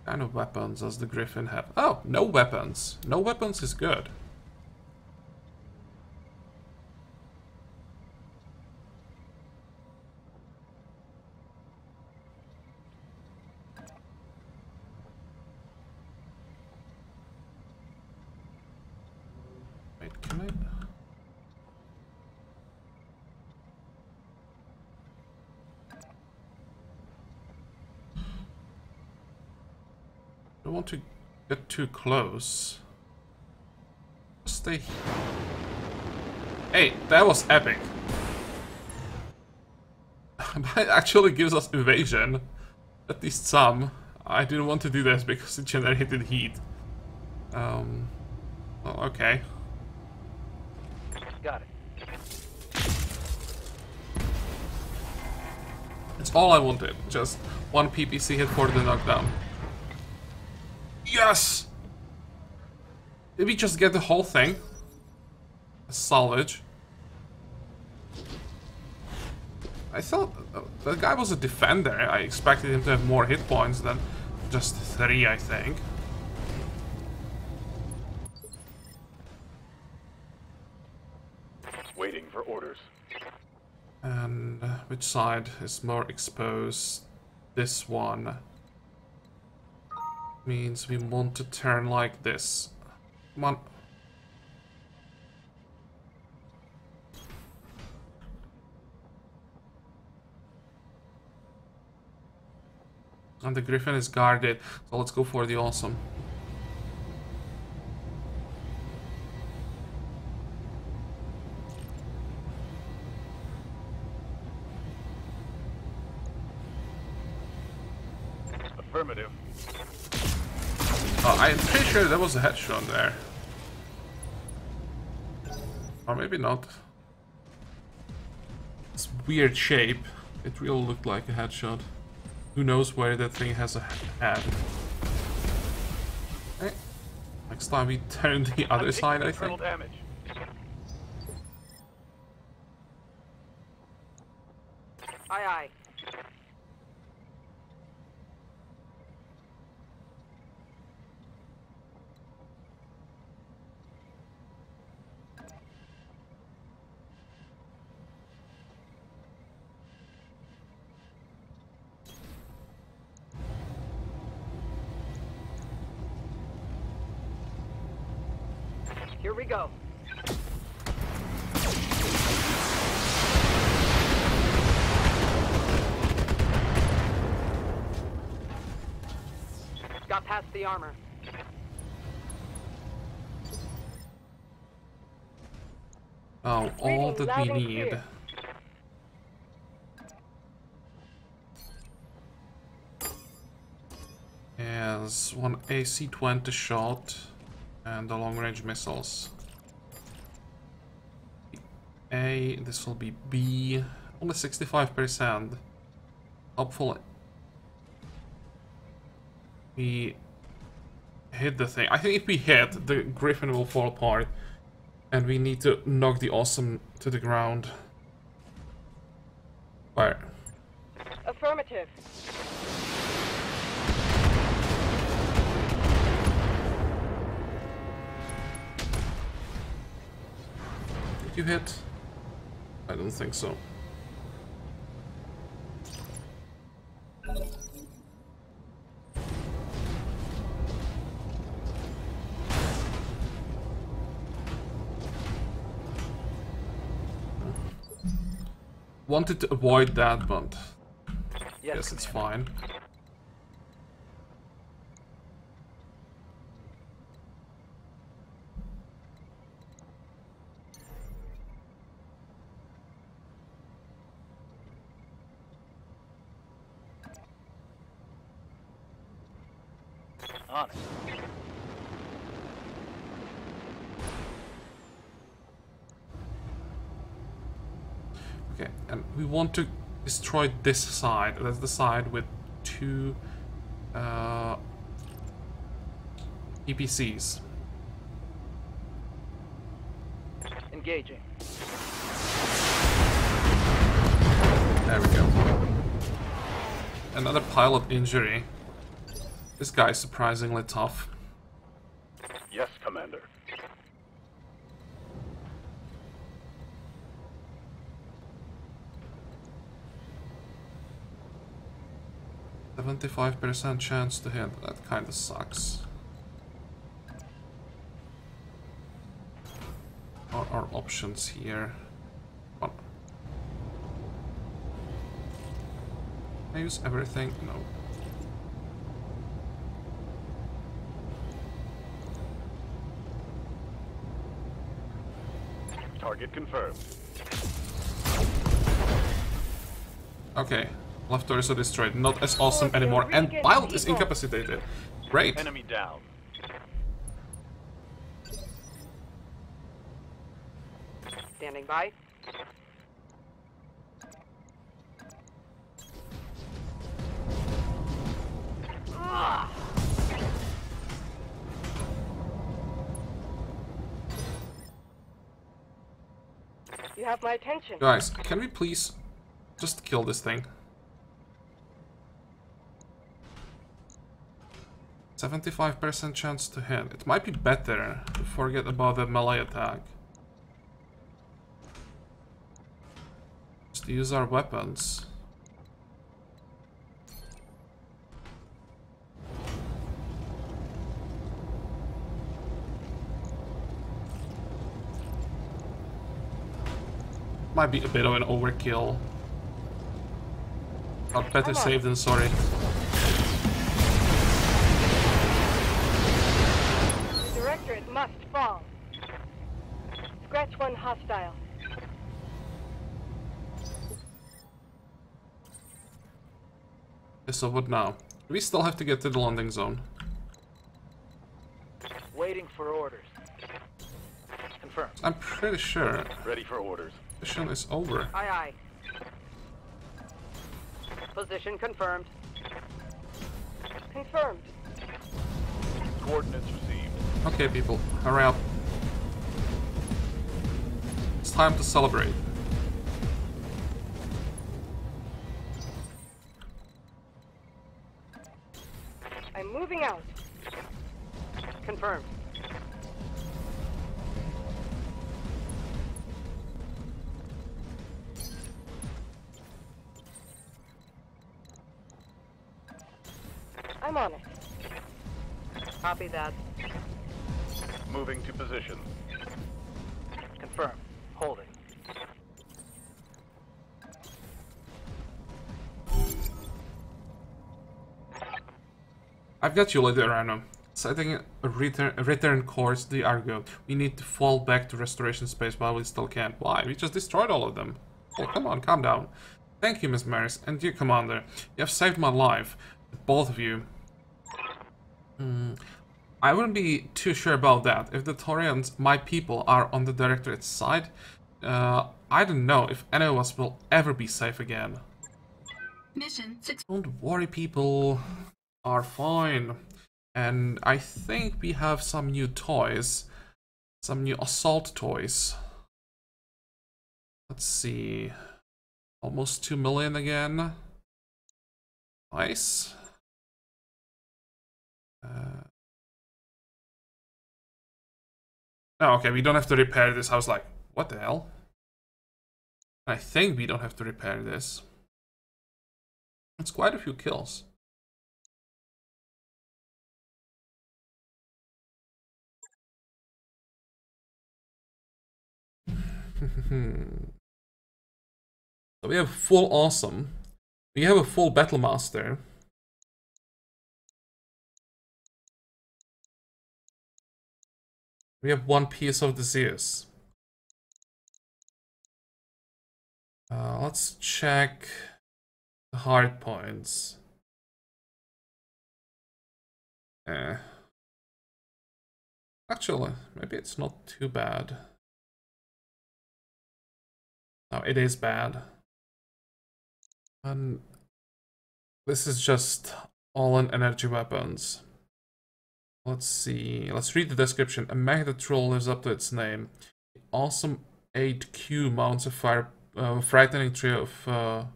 What kind of weapons does the Griffin have? Oh, no weapons. No weapons is good. Wait, can I? I don't want to get too close. Stay here. Hey, that was epic. But it actually gives us evasion. At least some. I didn't want to do this because it generated heat. Well, okay. Got it. It's all I wanted. Just one PPC hit for the knockdown. Yes! Did we just get the whole thing? A salvage. I thought the guy was a defender. I expected him to have more hit points than just 3, I think. Waiting for orders. And which side is more exposed? This one. Means we want to turn like this. Come on. And the Griffin is guarded, so let's go for the Awesome. Affirmative. I'm pretty sure there was a headshot there. Or maybe not. It's weird shape. It really looked like a headshot. Who knows where that thing has a head. Okay. Next time we turn the other side, I think. Damage. Aye, aye. Here we go. Got past the armor. Oh, all that we need. Is one AC-20 shot and the long-range missiles. A, this will be B, only 65%. Hopefully we hit the thing. I think if we hit, the Griffin will fall apart, and we need to knock the Awesome to the ground. Where? Affirmative. Did you hit? I don't think so. Wanted to avoid that, but yes, it's fine. On it. Okay, and we want to destroy this side. That's the side with two EPCs. Engaging. There we go. Another pilot injury. This guy's surprisingly tough. Yes, Commander. %75% chance to hit. That kind of sucks. What are our options here? One. Can I use everything? No. Target confirmed. Okay. Left torso destroyed. Not as awesome anymore. And pilot is incapacitated. Great. Enemy down. Standing by. You have my attention. Guys, can we please just kill this thing? 75% chance to hit. It might be better to forget about the melee attack. Just use our weapons. Might be a bit of an overkill. But better safe than sorry. The Directorate must fall. Scratch one hostile. So what now? We still have to get to the landing zone. Waiting for orders. Confirmed. I'm pretty sure Ready for orders. mission is over. Aye, aye. Position confirmed. Confirmed. Coordinates received. Okay, people, hurry up. It's time to celebrate. I'm moving out. Confirmed. I'm on it. Copy that. Moving to position. I've got you, Lady Arano. Setting a return course to the Argo. We need to fall back to restoration space while we still can. Why? We just destroyed all of them. Oh, come on, calm down. Thank you, Miss Maris, and dear Commander. You have saved my life. Both of you. I wouldn't be too sure about that. If the Torians, my people, are on the Directorate's side, I don't know if any of us will ever be safe again. Mission 6. Don't worry, people are fine. And I think we have some new toys. Some new assault toys. Let's see. Almost 2 million again. Nice. Oh, okay, we don't have to repair this. I was like, what the hell? I think we don't have to repair this. It's quite a few kills. So we have full awesome. We have a full battle master. We have one piece of the Zeus. Let's check the hard points. Actually, maybe it's not too bad. No, it is bad. And this is just all in energy weapons. Let's see. Let's read the description. A mech that truly lives up to its name. The awesome 8Q mounts a frightening trio of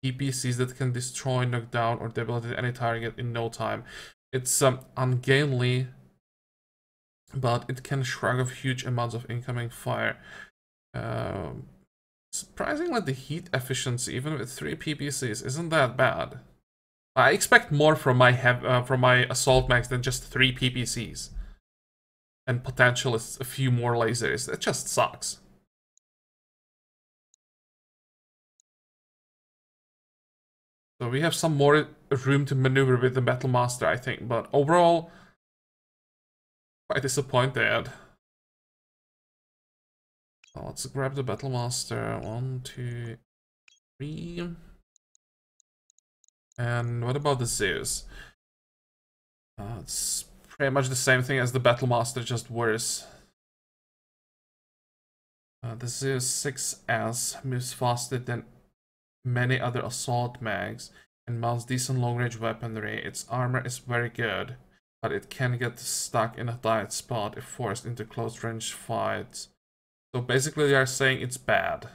PPCs that can destroy, knock down, or debilitate any target in no time. It's ungainly, but it can shrug off huge amounts of incoming fire. Surprisingly, the heat efficiency, even with 3 PPCs, isn't that bad. I expect more from my assault mechs than just 3 PPCs. And potentially a few more lasers. That just sucks. So we have some more room to maneuver with the Battle Master, I think. But overall, quite disappointed. So let's grab the Battle Master. 1, 2, 3. And what about the Zeus? It's pretty much the same thing as the Battle Master, just worse. The Zeus 6S moves faster than many other assault mags and mounts decent long-range weaponry. Its armor is very good, but it can get stuck in a tight spot if forced into close-range fights. So basically they are saying it's bad.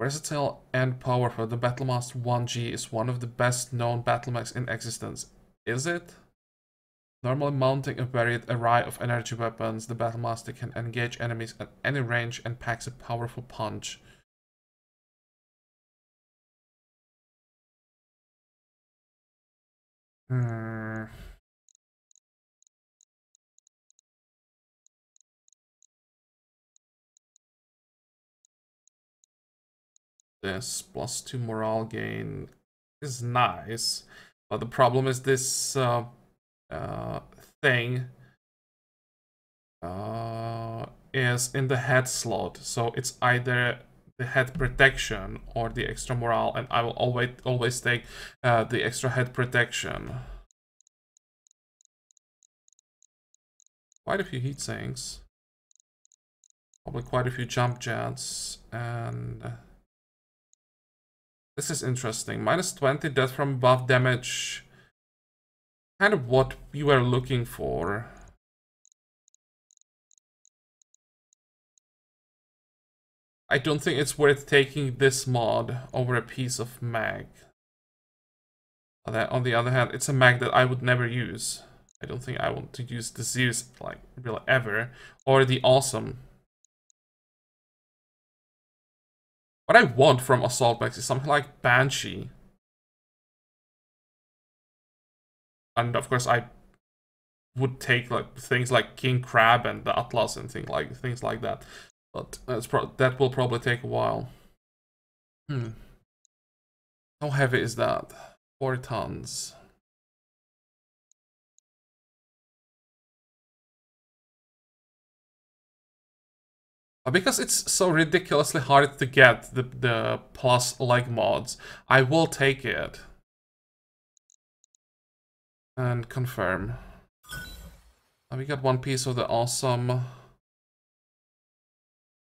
Versatile and powerful, the Battlemaster 1G is one of the best known battle mechs in existence. Is it? Normally mounting a varied array of energy weapons, the Battlemaster can engage enemies at any range and packs a powerful punch. This +2 morale gain is nice, but the problem is this thing is in the head slot, so it's either the head protection or the extra morale, and I will always take the extra head protection. Quite a few heat sinks, probably quite a few jump jets, and this is interesting. -20 death from above damage. Kind of what we were looking for. I don't think it's worth taking this mod over a piece of mag. On the other hand, it's a mag that I would never use. I don't think I want to use the Zeus, like, really ever. Or the Awesome. What I want from Assault Max is something like Banshee. And of course I would take like things like King Crab and the Atlas and things like that. But that will probably take a while. How heavy is that? 4 tons. Because it's so ridiculously hard to get the plus leg mods, I will take it. And confirm. We got one piece of the awesome.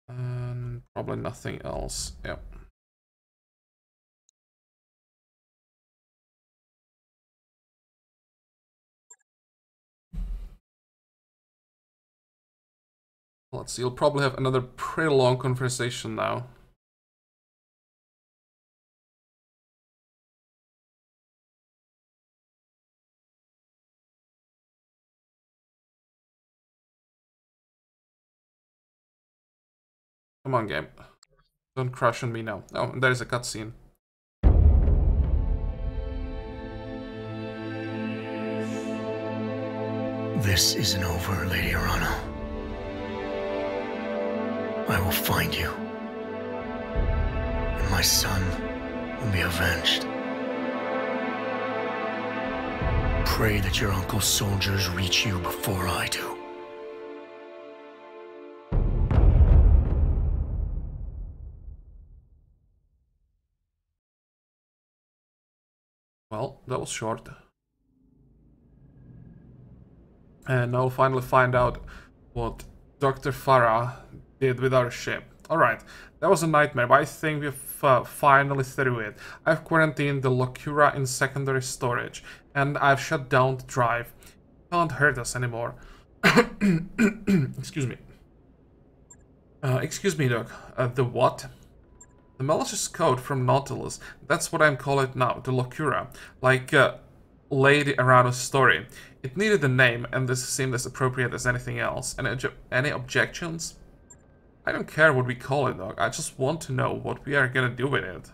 And probably nothing else. Yep. Let's see, you'll probably have another pretty long conversation now. Come on, game. Don't crush on me now. Oh, and there's a cutscene. This isn't over, Lady Arano. I will find you. And my son will be avenged. Pray that your uncle's soldiers reach you before I do. Well, that was short. And now we'll finally find out what Dr. Farah did with our ship. Alright, that was a nightmare, but I think we've finally through it. I've quarantined the Locura in secondary storage, and I've shut down the drive. Can't hurt us anymore. Excuse me. Excuse me, Doc. The what? The malicious code from Nautilus. That's what I'm calling it now, the Locura. Like Lady Arano's story. It needed a name, and this seemed as appropriate as anything else. Any objections? I don't care what we call it, Doc. I just want to know what we are gonna do with it.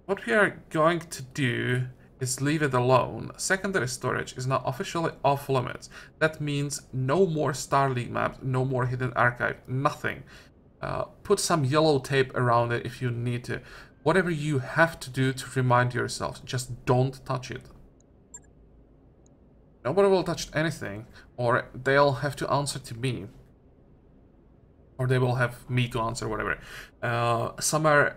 What we are going to do is leave it alone. Secondary storage is now officially off limits. That means no more Starleague maps, no more hidden archive, nothing. Put some yellow tape around it if you need to. Whatever you have to do to remind yourself, just don't touch it. Nobody will touch anything, or they'll have to answer to me. Or they will have me to answer, whatever. Summer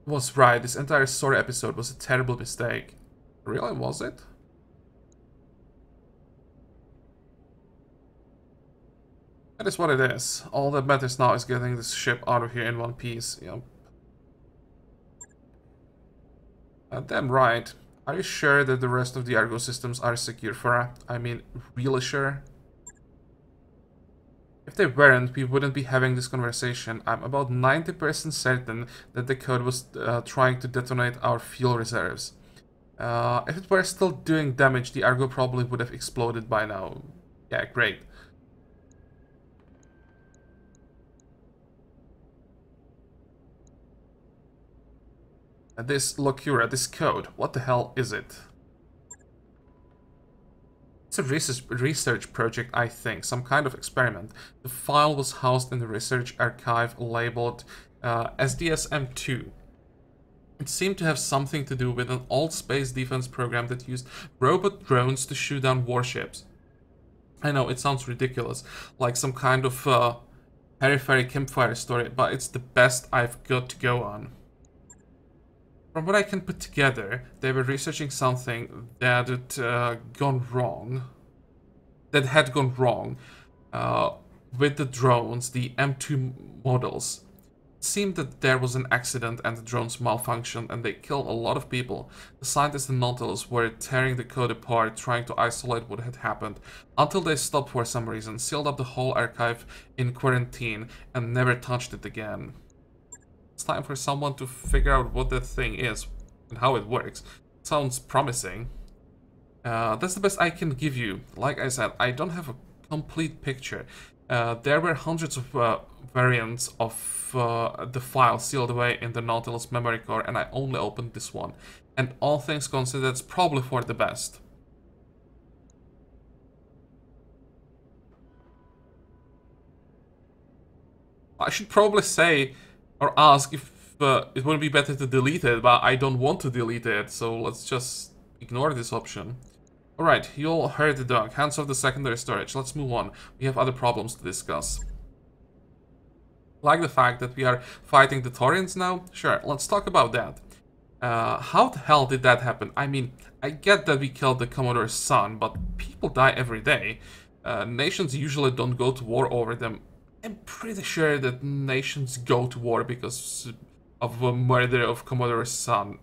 was right, this entire story episode was a terrible mistake. Really, was it? That is what it is. All that matters now is getting this ship out of here in one piece. Yep. Damn right. Are you sure that the rest of the Argo systems are secure, Farah? I mean, really sure? If they weren't, we wouldn't be having this conversation. I'm about 90% certain that the code was trying to detonate our fuel reserves. If it were still doing damage, the Argo probably would have exploded by now. Yeah, great. This Locura, this code, what the hell is it? It's a research project, I think, some kind of experiment. The file was housed in the research archive labeled SDSM2. It seemed to have something to do with an old space defense program that used robot drones to shoot down warships. I know, it sounds ridiculous, like some kind of periphery campfire story, but it's the best I've got to go on. From what I can put together, they were researching something that had gone wrong. With the drones, the M2 models. It seemed that there was an accident and the drones malfunctioned and they killed a lot of people. The scientists in Nautilus were tearing the code apart, trying to isolate what had happened, until they stopped for some reason, sealed up the whole archive in quarantine, and never touched it again. It's time for someone to figure out what that thing is and how it works. It sounds promising. That's the best I can give you. Like I said, I don't have a complete picture. There were hundreds of variants of the file sealed away in the Nautilus memory core, and I only opened this one. And all things considered, it's probably for the best. I should probably say or ask if it would be better to delete it, but I don't want to delete it, so let's just ignore this option. Alright, you all heard the dog. Hands off the secondary storage. Let's move on. We have other problems to discuss. Like the fact that we are fighting the Taurians now? Sure, let's talk about that. How the hell did that happen? I mean, I get that we killed the Commodore's son, but people die every day. Nations usually don't go to war over them. I'm pretty sure that nations go to war because of the murder of Commodore's son.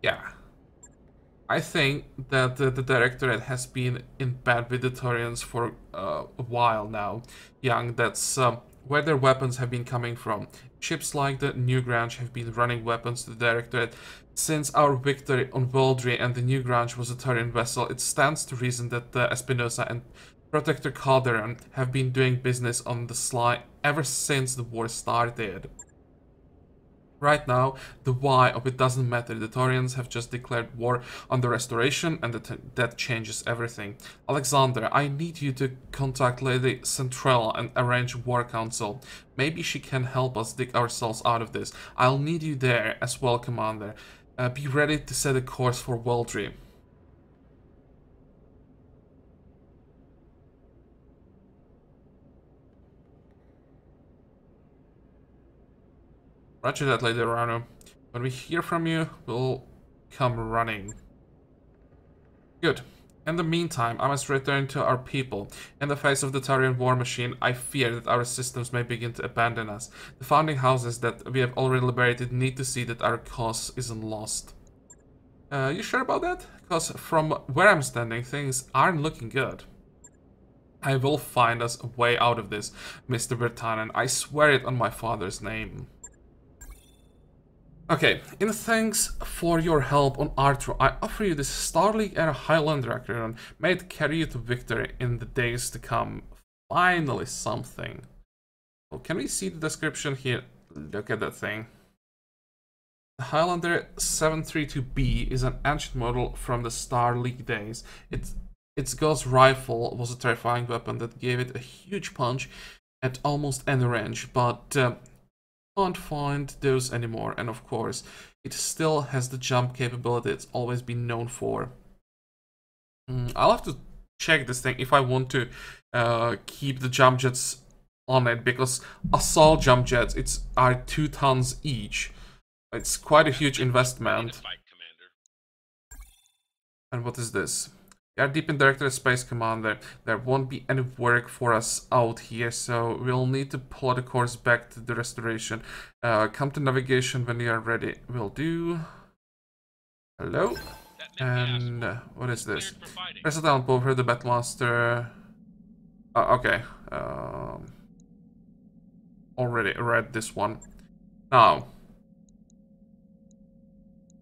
Yeah. I think that the Directorate has been in bed with the Taurians for a while now. Young, that's where their weapons have been coming from. Ships like the New Grange have been running weapons to the Directorate since our victory on Voldry, and the New Grange was a Taurian vessel. It stands to reason that the Espinosa and Protector Calderon have been doing business on the sly ever since the war started. Right now, the why of it doesn't matter. The Taurians have just declared war on the Restoration, and that changes everything. Alexander, I need you to contact Lady Centrella and arrange a war council. Maybe she can help us dig ourselves out of this. I'll need you there as well, Commander. Be ready to set a course for Voldry. Roger that, Lady Rano. When we hear from you, we'll come running. Good. In the meantime, I must return to our people. In the face of the Taurian war machine, I fear that our systems may begin to abandon us. The founding houses that we have already liberated need to see that our cause isn't lost. You sure about that? Because from where I'm standing, things aren't looking good. I will find us a way out of this, Mr. Bertanen. I swear it on my father's name. Okay, in thanks for your help on Arthur, I offer you this Starleague Air Highlander Acron. May it carry you to victory in the days to come. Finally something. Well, can we see the description here? Look at that thing. The Highlander 732B is an ancient model from the Starleague days. Its Gauss rifle was a terrifying weapon that gave it a huge punch at almost any range, but can't find those anymore, and of course it still has the jump capability it's always been known for. I'll have to check this thing if I want to keep the jump jets on it, because assault jump jets are 2 tons each. It's quite a huge investment. And what is this? We are deep in Directorate Space, Commander. There won't be any work for us out here, so we'll need to plot a course back to the Restoration. Come to navigation when you are ready. Will do. Hello? And what is this? Press it down, over the Battlemaster. Okay. Already read this one. Now,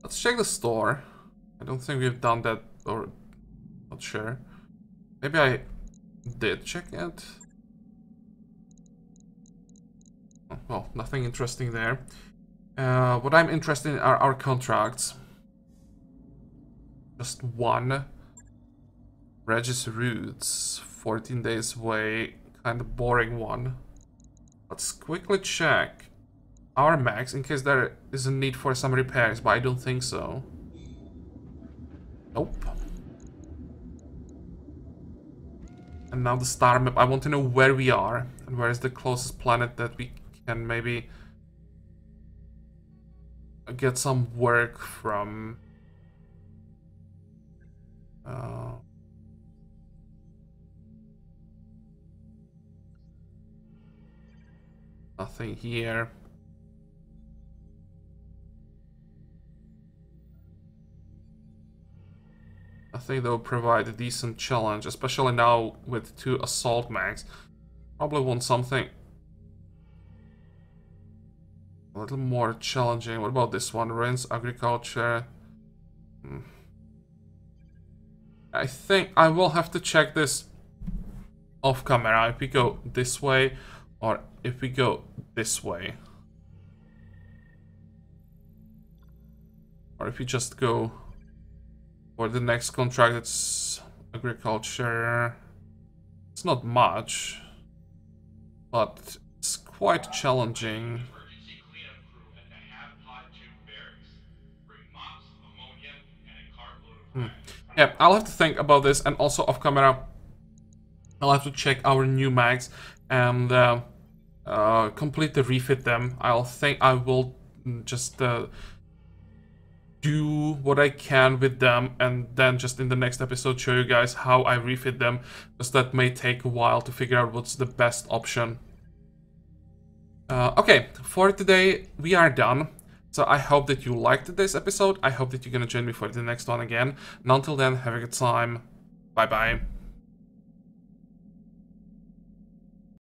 let's check the store. I don't think we've done that, or not sure. Maybe I did check it. Oh, well, nothing interesting there. What I'm interested in are our contracts. Just one. Regis Roots, 14 days away. Kind of boring one. Let's quickly check our max in case there is a need for some repairs, but I don't think so. Nope. And now the star map. I want to know where we are and where is the closest planet that we can maybe get some work from. Nothing here. I think they'll provide a decent challenge, especially now with 2 assault mags. Probably want something a little more challenging. What about this one? Rains, agriculture. I think I will have to check this off camera if we go this way or if we go this way. Or if we just go for the next contract. It's agriculture. It's not much, but it's quite challenging. Yeah, I'll have to think about this, and also off camera, I'll have to check our new mags and completely refit them. I will just do what I can with them, and then just in the next episode show you guys how I refit them, because that may take a while to figure out what's the best option. Okay, for today we are done. So I hope that you liked this episode. I hope that you're gonna join me for the next one again. And until then, have a good time. Bye bye.